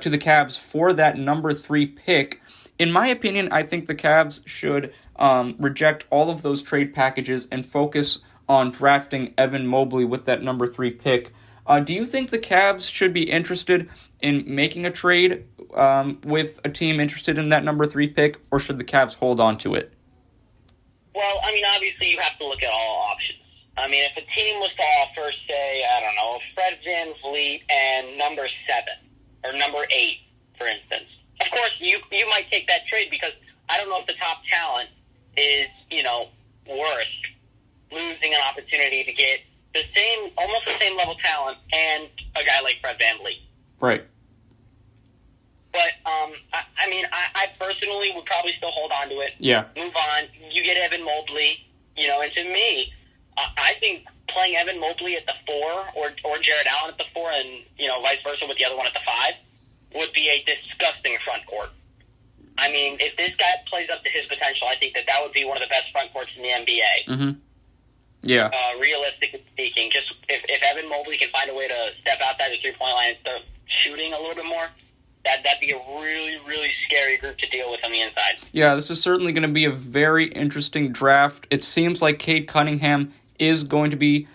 to the Cavs for that number 3 pick. In my opinion, I think the Cavs should reject all of those trade packages and focus on drafting Evan Mobley with that number 3 pick. Do you think the Cavs should be interested in making a trade with a team interested in that number 3 pick, or should the Cavs hold on to it? Well, I mean, obviously you have to look at all options. I mean, if a team was to offer, say, I don't know, Fred VanVleet and number 7 or number 8, for instance, of course you might take that trade because I don't know if the top talent is, worth losing an opportunity to get almost the same level talent and a guy like Fred VanVleet. Right. But, I personally would probably still hold on to it. Yeah. Move on. You get Evan Mobley, and to me, I think playing Evan Mobley at the 4 or Jared Allen at the 4 and, vice versa with the other one at the 5 would be a disgusting front court. I mean, if this guy plays up to his potential, I think that would be one of the best front courts in the NBA. Mm-hmm. Yeah. Realistically speaking, just if Evan Mobley can find a way to step outside the 3-point line and start shooting a little bit more, that'd be a really, really scary group to deal with on the inside. Yeah, this is certainly going to be a very interesting draft. It seems like Cade Cunningham is going to be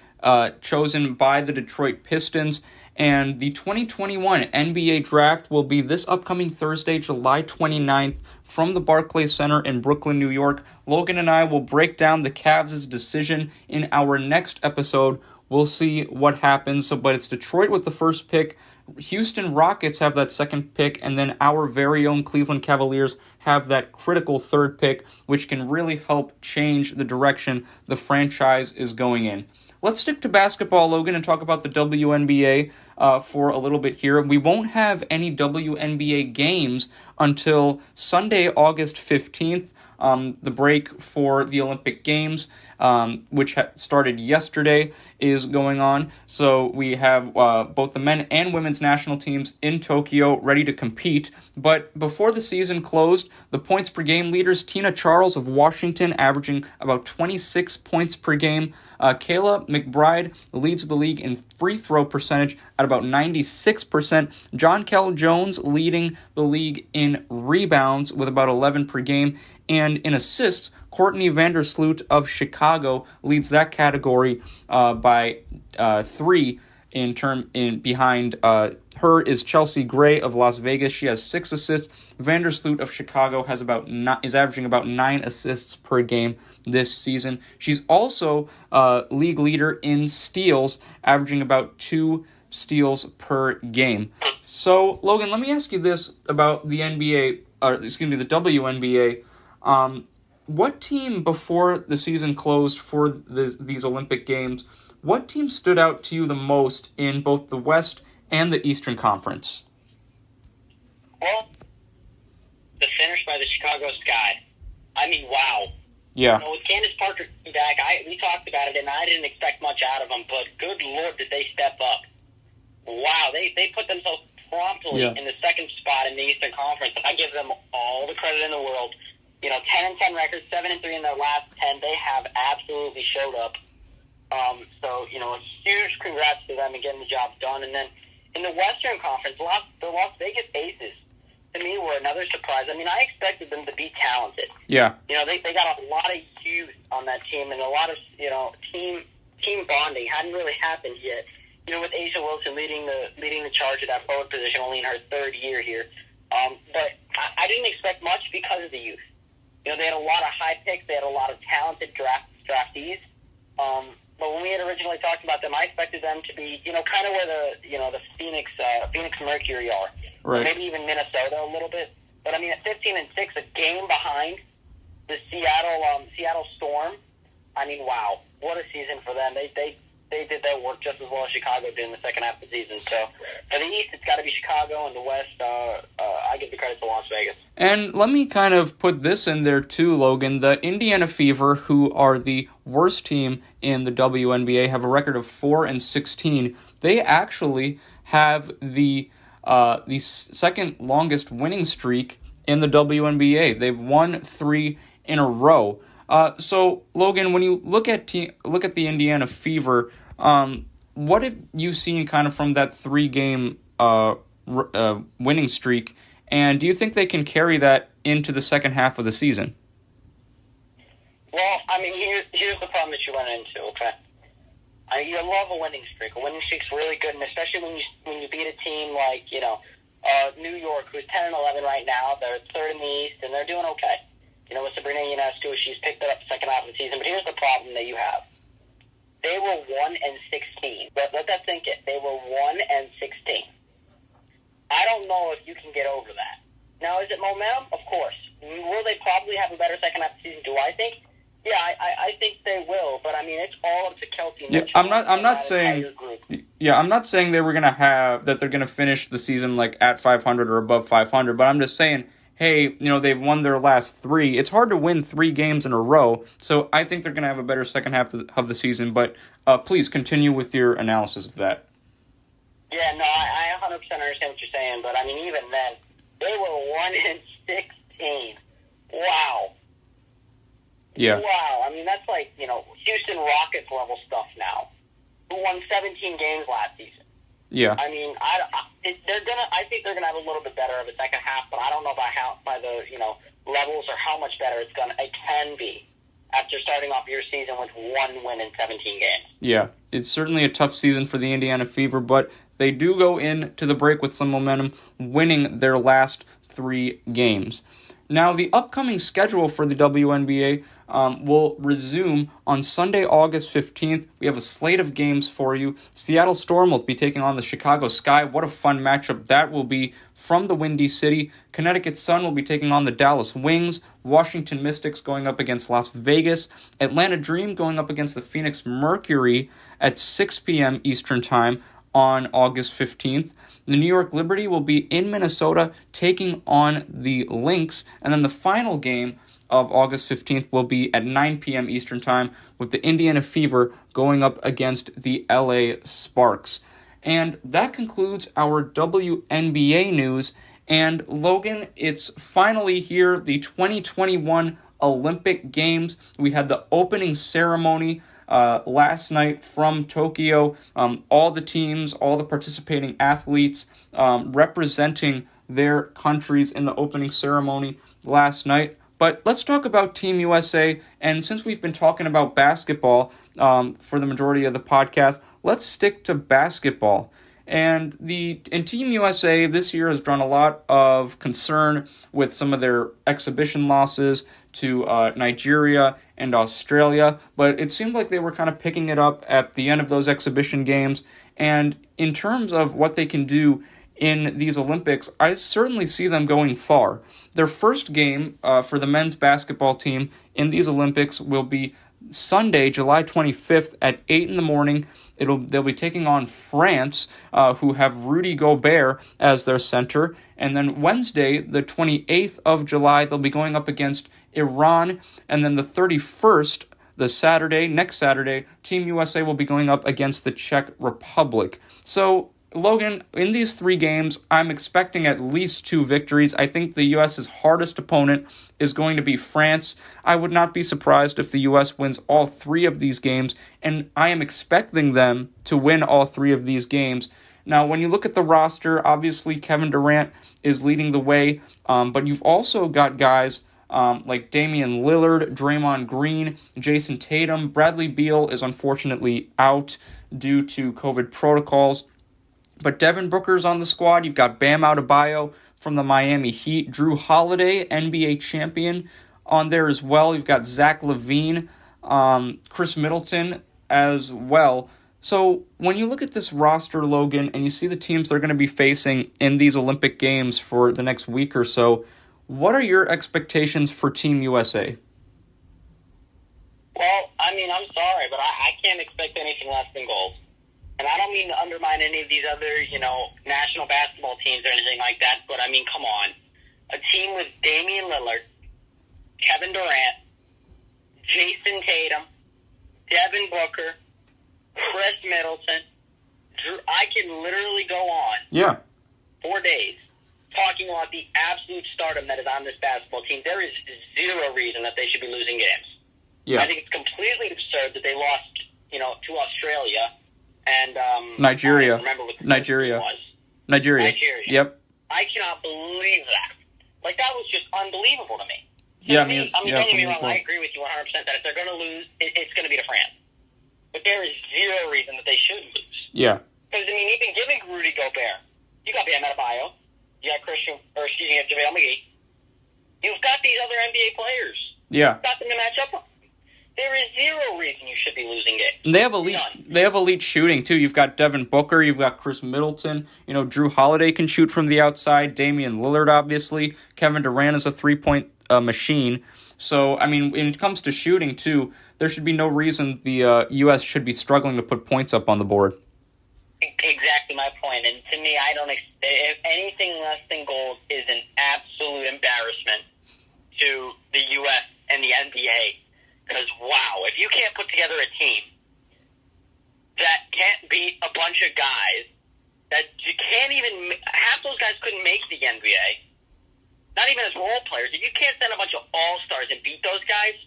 chosen by the Detroit Pistons, and the 2021 NBA Draft will be this upcoming Thursday, July 29th, from the Barclays Center in Brooklyn, New York. Logan and I will break down the Cavs' decision in our next episode. We'll see what happens. But it's Detroit with the first pick. Houston Rockets have that second pick, and then our very own Cleveland Cavaliers have that critical third pick, which can really help change the direction the franchise is going in. Let's stick to basketball, Logan, and talk about the WNBA. for a little bit here. We won't have any WNBA games until Sunday, August 15th. The break for the Olympic Games, which started yesterday, is going on. So we have both the men and women's national teams in Tokyo ready to compete. But before the season closed, the points per game leaders, Tina Charles of Washington, averaging about 26 points per game. Kayla McBride leads the league in free throw percentage at about 96%. John Kell Jones leading the league in rebounds with about 11 per game. And in assists, Courtney Vandersloot of Chicago leads that category by 3. Behind her is Chelsea Gray of Las Vegas. She has 6 assists. Vandersloot of Chicago is averaging about 9 assists per game this season. She's also league leader in steals, averaging about 2 steals per game. So, Logan, let me ask you this about the NBA, the WNBA. What team before the season closed for these Olympic Games? What team stood out to you the most in both the West and the Eastern Conference? Well, the finish by the Chicago Sky. I mean, wow. Yeah. With Candace Parker back, we talked about it, and I didn't expect much out of them, but good Lord, did they step up. Wow, they put themselves promptly in the second spot in the Eastern Conference. I give them all the credit in the world. 10-10 records, 7-3 in their last 10. They have absolutely showed up. So, a huge congrats to them and getting the job done. And then in the Western Conference, the Las Vegas Aces, to me, were another surprise. I mean, I expected them to be talented. Yeah. They got a lot of youth on that team and a lot of, team bonding hadn't really happened yet. With A'ja Wilson leading the charge of that forward position, only in her 3rd year here. But I didn't expect much because of the youth. They had a lot of high picks. They had a lot of talented draftees. But when we had originally talked about them, I expected them to be, kind of where the Phoenix Mercury are. Right. Maybe even Minnesota a little bit. But I mean, at 15-6, a game behind the Seattle Storm. I mean, wow, what a season for them. They did their work just as well as Chicago did in the second half of the season. So for the East, it's got to be Chicago, and the West, I give the credit to Las Vegas. And let me kind of put this in there too, Logan. The Indiana Fever, who are the worst team in the WNBA, have a record of 4-16. They actually have the second longest winning streak in the WNBA. They've won 3 in a row. So, Logan, when you look at the Indiana Fever, what have you seen kind of from that 3-game winning streak, and do you think they can carry that into the second half of the season? Well, I mean, here's the problem that you run into, okay? You love a winning streak. A winning streak's really good, and especially when you beat a team like, New York, who's 10-11 right now. They're 3rd in the East, and they're doing okay. With Sabrina Ionescu, she's picked it up the second half of the season. But here's the problem that you have. They were 1-16. Let that sink in. They were 1-16. I don't know if you can get over that. Now, is it momentum? Of course. Will they probably have a better second half of the season? Do I think? Yeah, I think they will. But I mean, it's all up to Kelsey. Yeah, I'm not saying. Yeah, I'm not saying they're gonna finish the season like at 500 or above 500. But I'm just saying, hey, they've won their last 3. It's hard to win 3 games in a row, so I think they're going to have a better second half of the season, but please continue with your analysis of that. Yeah, no, I 100% understand what you're saying, but I mean, even then, they were 1-16. Wow. Yeah. Wow. I mean, that's like, Houston Rockets level stuff now, who won 17 games last season. Yeah. I mean, I think they're gonna have a little bit better of a second half, but I don't know by the levels or how much better it can be after starting off your season with 1 win in 17 games. Yeah, it's certainly a tough season for the Indiana Fever, but they do go into the break with some momentum, winning their last 3 games. Now, the upcoming schedule for the WNBA will resume on Sunday, August 15th. We have a slate of games for you. Seattle Storm will be taking on the Chicago Sky. What a fun matchup that will be from the Windy City. Connecticut Sun will be taking on the Dallas Wings. Washington Mystics going up against Las Vegas. Atlanta Dream going up against the Phoenix Mercury at 6 p.m. Eastern Time. on August 15th. The New York Liberty will be in Minnesota taking on the Lynx, and then the final game of August 15th will be at 9 p.m. Eastern Time with the Indiana Fever going up against the LA Sparks. And that concludes our WNBA news. And Logan, it's finally here, the 2021 Olympic Games. We had the opening ceremony last night from Tokyo. All the teams, all the participating athletes representing their countries in the opening ceremony last night. But let's talk about Team USA, and since we've been talking about basketball for the majority of the podcast, let's stick to basketball. And Team USA this year has drawn a lot of concern with some of their exhibition losses to Nigeria and Australia, but it seemed like they were kind of picking it up at the end of those exhibition games. And in terms of what they can do in these Olympics, I certainly see them going far. Their first game for the men's basketball team in these Olympics will be Sunday, July 25th at 8 in the morning. They'll be taking on France, who have Rudy Gobert as their center. And then Wednesday, the 28th of July, they'll be going up against Iran. And then the 31st, next Saturday, Team USA will be going up against the Czech Republic. So, Logan, in these 3 games, I'm expecting at least 2 victories. I think the U.S.'s hardest opponent is going to be France. I would not be surprised if the U.S. wins all 3 of these games, and I am expecting them to win all 3 of these games. Now, when you look at the roster, obviously Kevin Durant is leading the way, but you've also got guys like Damian Lillard, Draymond Green, Jason Tatum. Bradley Beal is unfortunately out due to COVID protocols. But Devin Booker's on the squad. You've got Bam Adebayo from the Miami Heat. Drew Holiday, NBA champion, on there as well. You've got Zach LaVine, Chris Middleton as well. So when you look at this roster, Logan, and you see the teams they're going to be facing in these Olympic Games for the next week or so, what are your expectations for Team USA? Well, I mean, I'm sorry, but I can't expect anything less than gold. And I don't mean to undermine any of these other, national basketball teams or anything like that, but I mean, come on. A team with Damian Lillard, Kevin Durant, Jason Tatum, Devin Booker, Chris Middleton. I can literally go on 4 days talking about the absolute stardom that is on this basketball team. There is zero reason that they should be losing games. Yeah. I think it's completely absurd that they lost, to Australia. And Nigeria. I don't remember what the Nigeria. was. Nigeria. Yep. I cannot believe that. Like, that was just unbelievable to me. So yeah, don't get me wrong. I agree with you 100% that if they're going to lose, it's going to be to France. But there is zero reason that they should lose. Yeah. Because, even giving Rudy Gobert, you got Bam Adebayo, you got JaVale McGee. You've got these other NBA players. Yeah. You've got them to match up with. There is zero reason you should be losing games. And they have elite shooting too. You've got Devin Booker, you've got Chris Middleton. Drew Holiday can shoot from the outside. Damian Lillard, obviously. Kevin Durant is a 3-point machine. So, when it comes to shooting too, there should be no reason the U.S. should be struggling to put points up on the board. Exactly my point. And to me, if anything less than gold is an absolute embarrassment to the U.S. and the NBA. Because, wow, if you can't put together a team that can't beat a bunch of guys, that you can't even, half those guys couldn't make the NBA, not even as role players, if you can't send a bunch of all-stars and beat those guys,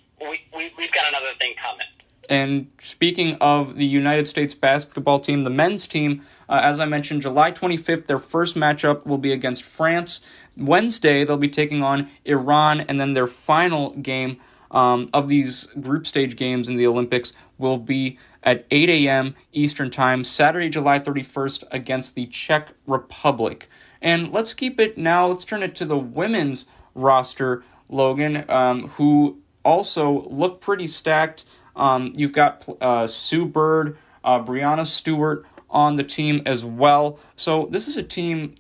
we've got another thing coming. And speaking of the United States basketball team, the men's team, as I mentioned, July 25th, their first matchup will be against France. Wednesday, they'll be taking on Iran, and then their final game of these group stage games in the Olympics will be at 8 a.m. Eastern Time, Saturday, July 31st, against the Czech Republic. And let's turn it to the women's roster, Logan, who also look pretty stacked. You've got Sue Bird, Brianna Stewart on the team as well. So this is a team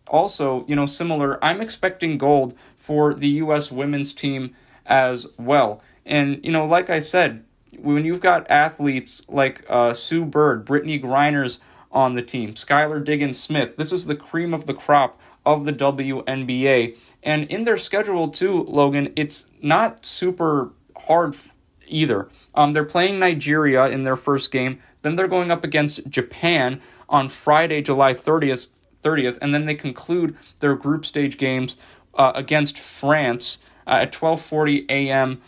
also, similar. I'm expecting gold for the U.S. women's team as well. And, like I said, when you've got athletes like Sue Bird, Brittany Griner's on the team. Skylar Diggins-Smith. This is the cream of the crop of the WNBA. And in their schedule, too, Logan, it's not super hard either. They're playing Nigeria in their first game. Then they're going up against Japan on Friday, July 30th, and then they conclude their group stage games against France at 12:40 a.m.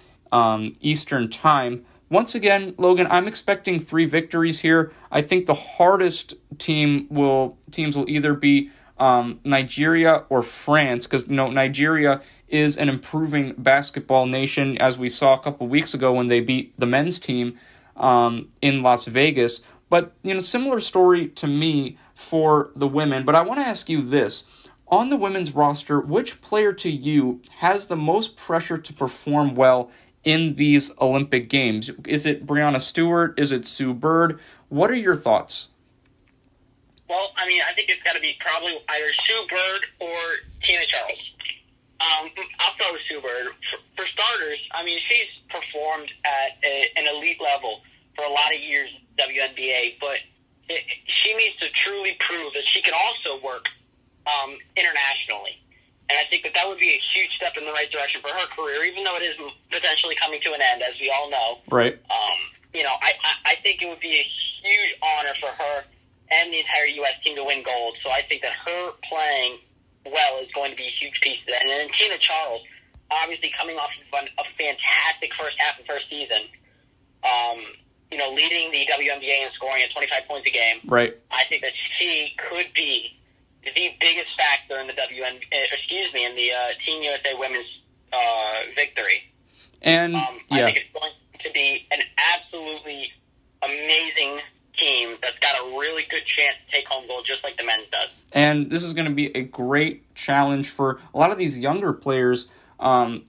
Eastern Time. Once again, Logan, I'm expecting 3 victories here. I think the hardest teams will either be Nigeria or France, because Nigeria is an improving basketball nation, as we saw a couple weeks ago when they beat the men's team in Las Vegas. But similar story to me for the women. But I want to ask you this. On the women's roster, which player to you has the most pressure to perform well in these Olympic Games? Is it Breanna Stewart? Is it Sue Bird? What are your thoughts? Well, I think it's got to be probably either Sue Bird or Tina Charles. I'll start with Sue Bird. For starters, she's performed at an elite level for a lot of years in the WNBA, but she needs to truly prove that she can also work internationally. And I think that would be a huge step in the right direction for her career, even though it is potentially coming to an end, as we all know. Right. I think it would be a huge honor for her and the entire U.S. team to win gold. So I think that her playing well is going to be a huge piece of that. And then Tina Charles, obviously coming off of a fantastic first half of her season, leading the WNBA in scoring at 25 points a game. Right. I think that she could be the biggest factor in the in the Team USA women's victory. And I think it's going to be an absolutely amazing team that's got a really good chance to take home gold, just like the men's does. And this is going to be a great challenge for a lot of these younger players on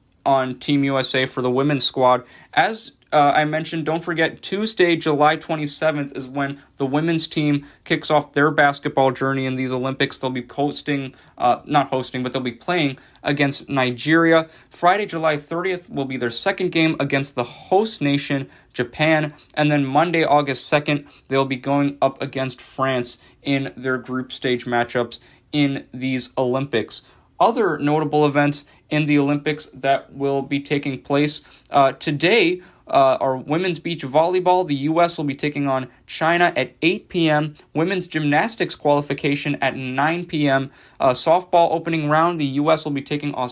Team USA for the women's squad. As I mentioned, don't forget, Tuesday, July 27th is when the women's team kicks off their basketball journey in these Olympics. They'll be they'll be playing against Nigeria. Friday, July 30th will be their second game against the host nation, Japan. And then Monday, August 2nd, they'll be going up against France in their group stage matchups in these Olympics. Other notable events in the Olympics that will be taking place today are women's beach volleyball. The U.S. will be taking on China at 8 p.m. Women's gymnastics qualification at 9 p.m. Softball opening round. The U.S. will be taking on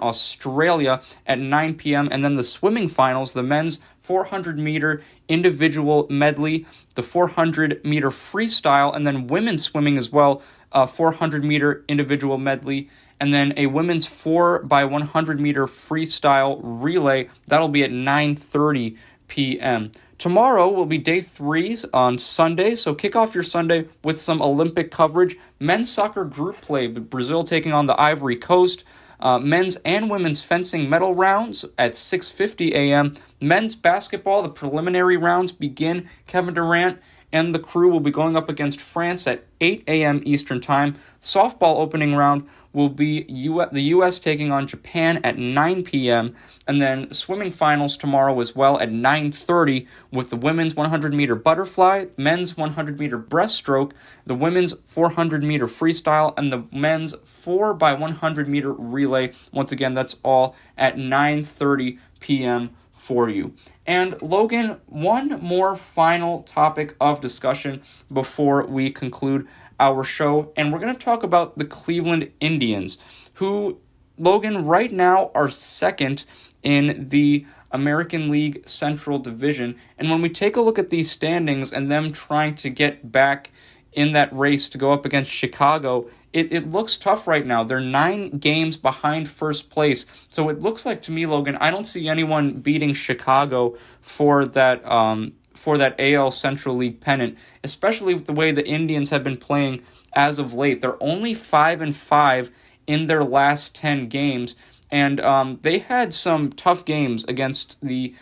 Australia at 9 p.m. And then the swimming finals, the men's 400-meter individual medley, the 400-meter freestyle, and then women's swimming as well, 400-meter individual medley, and then a women's 4x100-meter freestyle relay. That'll be at 9:30 p.m. Tomorrow will be day 3 on Sunday, so kick off your Sunday with some Olympic coverage. Men's soccer group play, with Brazil taking on the Ivory Coast. Men's and women's fencing medal rounds at 6:50 a.m. Men's basketball, the preliminary rounds begin. Kevin Durant and the crew will be going up against France at 8 a.m. Eastern Time. Softball opening round will be the U.S. taking on Japan at 9 p.m. And then swimming finals tomorrow as well at 9:30 with the women's 100-meter butterfly, men's 100-meter breaststroke, the women's 400-meter freestyle, and the men's 4x100-meter relay. Once again, that's all at 9:30 p.m. for you. And Logan, one more final topic of discussion before we conclude our show, and we're going to talk about the Cleveland Indians, who, Logan, right now are second in the American League Central Division. And when we take a look at these standings and them trying to get back in that race to go up against Chicago, it looks tough right now. They're 9 games behind first place. So it looks like to me, Logan, I don't see anyone beating Chicago for that AL Central League pennant, especially with the way the Indians have been playing as of late. They're only 5-5 in their last 10 games, and they had some tough games against the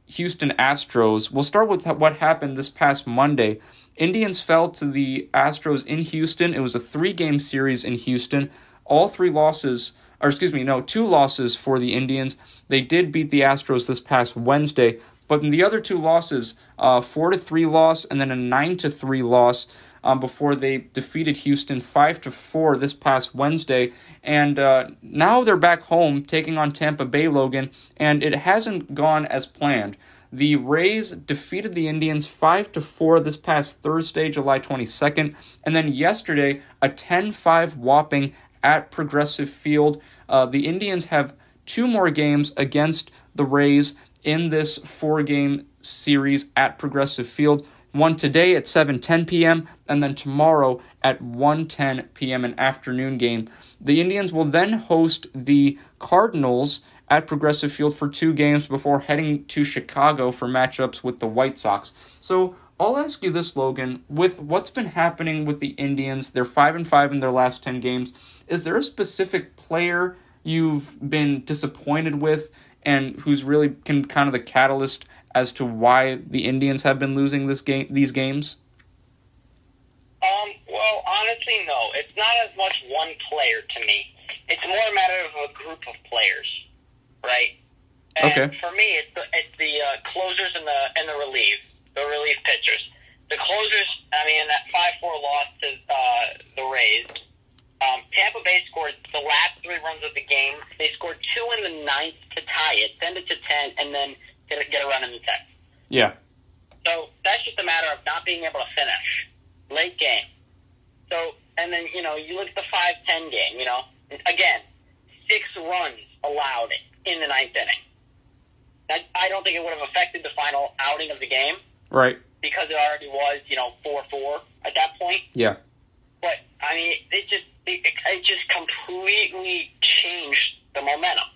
Houston Astros. We'll start with what happened this past Monday. Indians fell to the Astros in Houston. It was a 3-game series in Houston. 2 losses for the Indians. They did beat the Astros this past Wednesday, But in the other two losses, 4-3 loss and then a 9-3 loss before they defeated Houston 5-4 this past Wednesday. And now they're back home taking on Tampa Bay, Logan, and it hasn't gone as planned. The Rays defeated the Indians 5-4 this past Thursday, July 22nd, and then yesterday a 10-5 whopping at Progressive Field. The Indians have 2 more games against the Rays in this 4-game series at Progressive Field. One today at 7:10 p.m. and then tomorrow at 1:10 p.m. an afternoon game. The Indians will then host the Cardinals at Progressive Field for 2 games before heading to Chicago for matchups with the White Sox. So I'll ask you this, Logan, with what's been happening with the Indians, they're 5-5 in their last 10 games. Is there a specific player you've been disappointed with and who's really kind of the catalyst as to why the Indians have been losing these games? Well, honestly, no. It's not as much one player to me. It's more a matter of a group of players, right? And okay. For me, it's the closers and the relief pitchers. The closers, I mean, in that 5-4 loss to the Rays, Tampa Bay scored the last 3 runs of the game. They scored 2 in the 9th to tie it, send it to 10, and then get a run in the 10th. Yeah. So that's just a matter of not being able to finish. Late game. So, and then, you look at the 5-10 game, again, 6 runs allowed in the 9th inning. I don't think it would have affected the final outing of the game. Right. Because it already was, 4-4 at that point. Yeah. But, I mean, it just completely changed the momentum.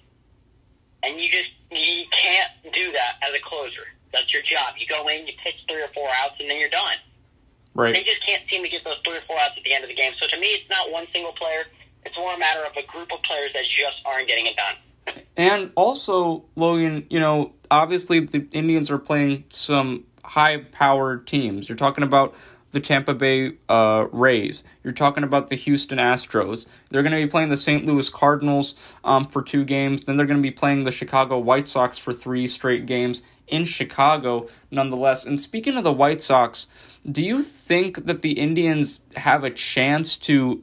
And you can't do that as a closer. That's your job. You go in, you pitch 3 or 4 outs, and then you're done. Right. They just can't seem to get those 3 or 4 outs at the end of the game. So to me, it's not one single player. It's more a matter of a group of players that just aren't getting it done. And also, Logan, obviously the Indians are playing some high-powered teams. You're talking about the Tampa Bay Rays. You're talking about the Houston Astros. They're going to be playing the St. Louis Cardinals for 2 games. Then they're going to be playing the Chicago White Sox for 3 straight games in Chicago, nonetheless. And speaking of the White Sox, do you think that the Indians have a chance to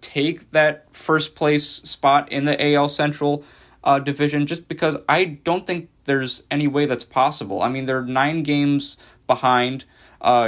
take that first-place spot in the AL Central division? Just because I don't think there's any way that's possible. I mean, they're 9 games behind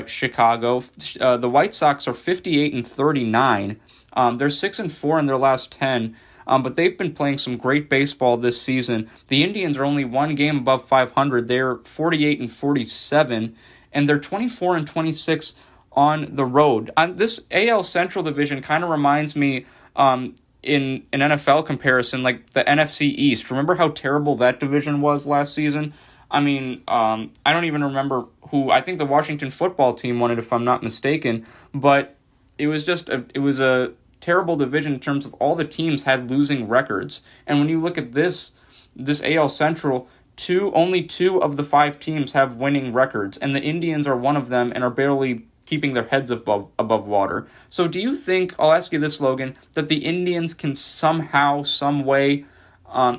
Chicago. The White Sox are 58-39. They're 6-4 in their last 10. But they've been playing some great baseball this season. The Indians are only 1 game above 500. They're 48-47, and they're 24-26 on the road. This AL Central division kind of reminds me, in an NFL comparison, like the NFC East. Remember how terrible that division was last season? I mean, I don't even remember who. I think the Washington football team won it, if I'm not mistaken. But it was a terrible division in terms of all the teams had losing records. And when you look at this AL Central, only 2 of the 5 teams have winning records, and the Indians are one of them and are barely keeping their heads above water. So do you think, I'll ask you this, Logan, that the Indians can somehow, some way,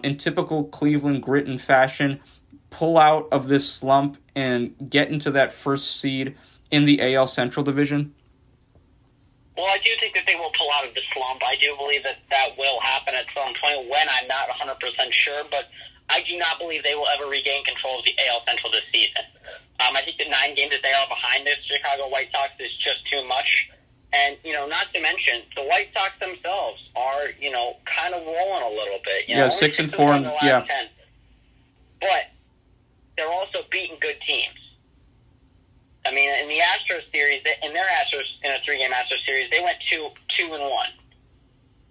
in typical Cleveland grit and fashion, pull out of this slump and get into that first seed in the AL Central division? Well, I do think that they will pull out of the slump. I do believe that will happen at some point when I'm not 100% sure, but I do not believe they will ever regain control of the AL Central this season. I think the 9 games that they are behind the Chicago White Sox is just too much. And, not to mention, the White Sox themselves are, kind of rolling a little bit. 6-4 in the last 10. But they're also beating good teams. I mean, in the Astros series, in a 3-game Astros series, they went 2-1.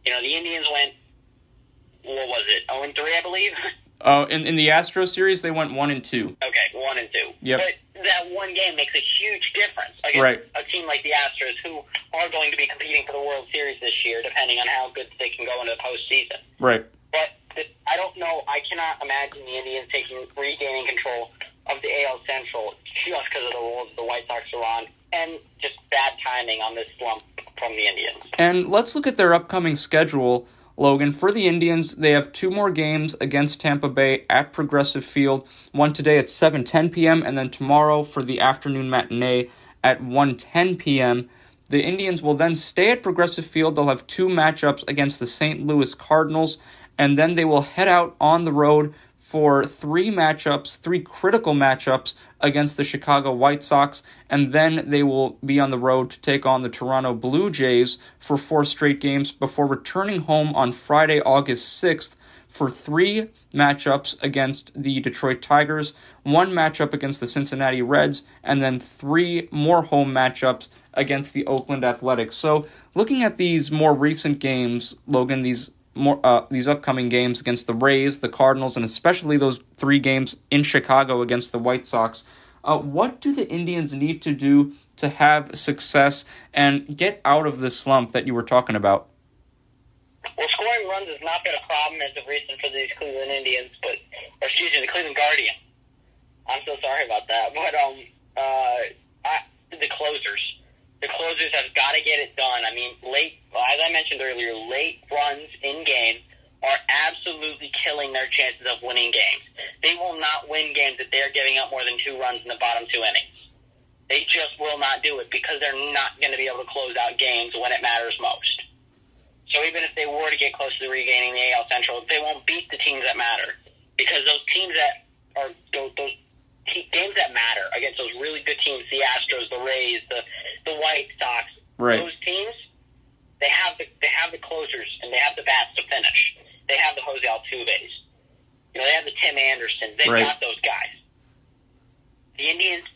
The Indians went, what was it, 0-3, I believe? In the Astros series, they went 1-2. Okay, 1-2. Yep. But that one game makes a huge difference against a team like the Astros, who are going to be competing for the World Series this year, depending on how good they can go into the postseason. Right. But I don't know. I cannot imagine the Indians regaining control of the AL Central just because of the roles the White Sox are on and just bad timing on this slump from the Indians. And let's look at their upcoming schedule, Logan. For the Indians, they have 2 more games against Tampa Bay at Progressive Field. One today at 7:10 p.m. and then tomorrow for the afternoon matinee at 1:10 p.m. The Indians will then stay at Progressive Field. They'll have 2 matchups against the St. Louis Cardinals, and then they will head out on the road for 3 critical matchups against the Chicago White Sox, and then they will be on the road to take on the Toronto Blue Jays for 4 straight games before returning home on Friday, August 6th for 3 matchups against the Detroit Tigers, 1 matchup against the Cincinnati Reds, and then 3 more home matchups against the Oakland Athletics. So looking at these more recent games, Logan, these upcoming games against the Rays, the Cardinals, and especially those 3 games in Chicago against the White Sox, what do the Indians need to do to have success and get out of this slump that you were talking about? Well, scoring runs has not been a problem as of recent for these Cleveland Indians, the Cleveland Guardians. I'm so sorry about that. But the closers. The closers have got to get it done. I mean, as I mentioned earlier, late runs in games are absolutely killing their chances of winning games. They will not win games if they're giving up more than 2 runs in the bottom 2 innings. They just will not do it because they're not going to be able to close out games when it matters most. So even if they were to get close to regaining the AL Central, they won't beat the teams that matter because those teams that are games that matter against those really good teams, the Astros, the Rays, the White Sox, right. Those teams, they have the closers and they have the bats to finish. They have the Jose Altuves. They have the Tim Andersons. They've got those guys. The Indians,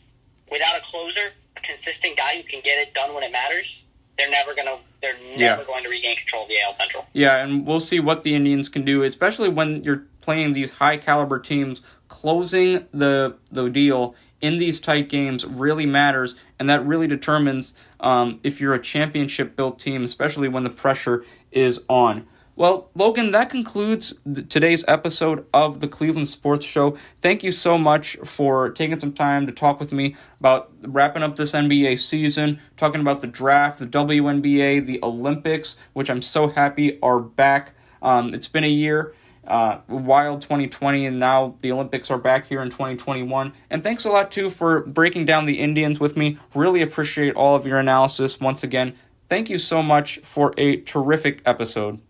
without a closer, a consistent guy who can get it done when it matters, they're never going to regain control of the AL Central. Yeah, and we'll see what the Indians can do, especially when you're playing these high-caliber teams. Closing the deal in these tight games really matters, and that really determines if you're a championship-built team, especially when the pressure is on. Well, Logan, that concludes today's episode of the Cleveland Sports Show. Thank you so much for taking some time to talk with me about wrapping up this NBA season, talking about the draft, the WNBA, the Olympics, which I'm so happy are back. It's been a year. Wild 2020, and now the Olympics are back here in 2021. And thanks a lot, too, for breaking down the Indians with me. Really appreciate all of your analysis. Once again, thank you so much for a terrific episode.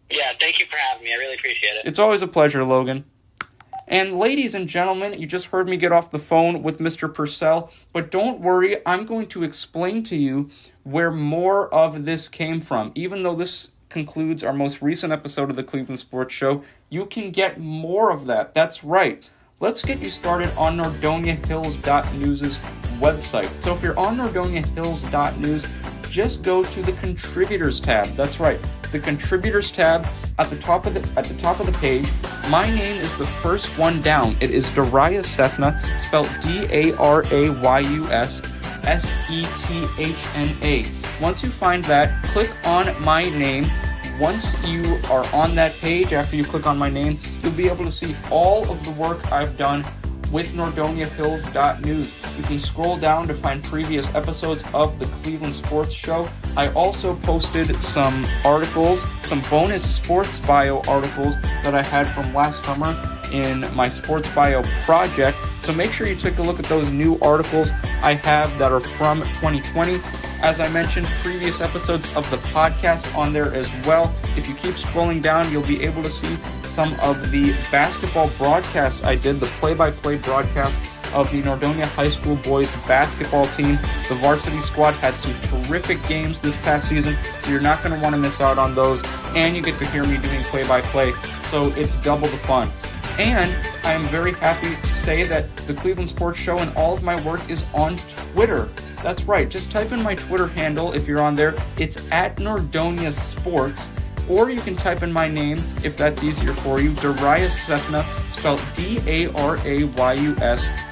Yeah, thank you for having me. I really appreciate it. It's always a pleasure, Logan. And ladies and gentlemen, you just heard me get off the phone with Mr. Purcell, but don't worry, I'm going to explain to you where more of this came from. Even though this concludes our most recent episode of the Cleveland Sports Show, you can get more of that. That's right. Let's get you started on NordoniaHills.News' website. So if you're on NordoniaHills.News, just go to the Contributors tab. That's right, the Contributors tab at the top of the page. My name is the first one down. It is Darius Sethna, spelled Darayus Sethna. Once you find that, click on my name. Once you are on that page, after you click on my name, you'll be able to see all of the work I've done with NordoniaHills.News. You can scroll down to find previous episodes of the Cleveland Sports Show. I also posted some articles, some bonus sports bio articles that I had from last summer in my sports bio project. So make sure you take a look at those new articles I have that are from 2020. As I mentioned, previous episodes of the podcast on there as well. If you keep scrolling down, you'll be able to see some of the basketball broadcasts I did, the play-by-play broadcast of the Nordonia High School boys basketball team. The varsity squad had some terrific games this past season, so you're not going to want to miss out on those. And you get to hear me doing play-by-play, so it's double the fun. And I am very happy to say that the Cleveland Sports Show and all of my work is on Twitter. That's right, just type in my Twitter handle if you're on there. It's at Nordonia Sports. Or you can type in my name, if that's easier for you, Darius Sethna, spelled Darayus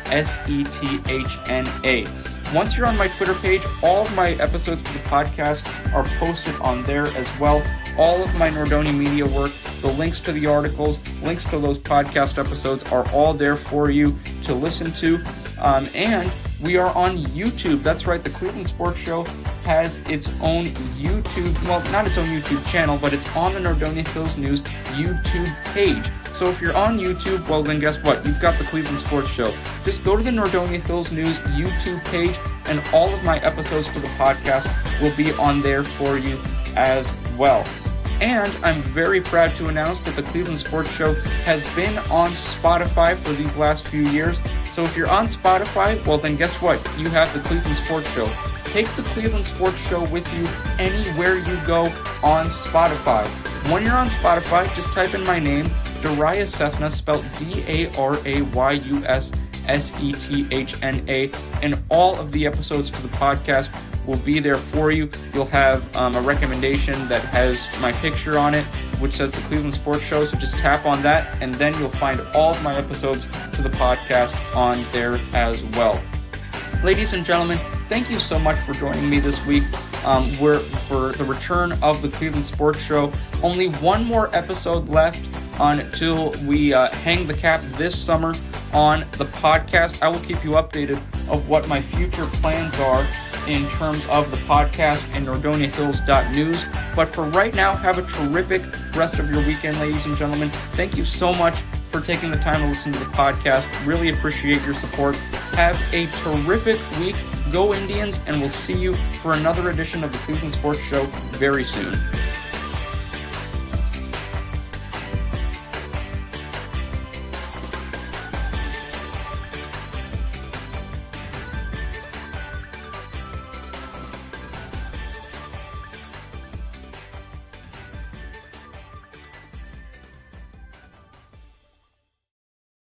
Sethna. Once you're on my Twitter page, all of my episodes of the podcast are posted on there as well. All of my Nordonia media work, the links to the articles, links to those podcast episodes are all there for you to listen to. And we are on YouTube. That's right, the Cleveland Sports Show has its own YouTube, well, not its own YouTube channel, but it's on the Nordonia Hills News YouTube page. So if you're on YouTube, well then guess what? You've got the Cleveland Sports Show. Just go to the Nordonia Hills News YouTube page, and all of my episodes for the podcast will be on there for you as well. And I'm very proud to announce that the Cleveland Sports Show has been on Spotify for these last few years. So if you're on Spotify, well then guess what? You have the Cleveland Sports Show. Take the Cleveland Sports Show with you anywhere you go on Spotify. When you're on Spotify, just type in my name, Darius Sethna, spelled Darayussethna, and all of the episodes for the podcast will be there for you. You'll have a recommendation that has my picture on it, which says the Cleveland Sports Show, so just tap on that, and then you'll find all of my episodes to the podcast on there as well. Ladies and gentlemen, thank you so much for joining me this week. We're for the return of the Cleveland Sports Show. Only one more episode left until we hang the cap this summer on the podcast. I will keep you updated of what my future plans are in terms of the podcast and NordoniaHills.news. But for right now, have a terrific rest of your weekend, ladies and gentlemen. Thank you so much for taking the time to listen to the podcast. Really appreciate your support. Have a terrific week. Go Indians, and we'll see you for another edition of the Cleveland Sports Show very soon.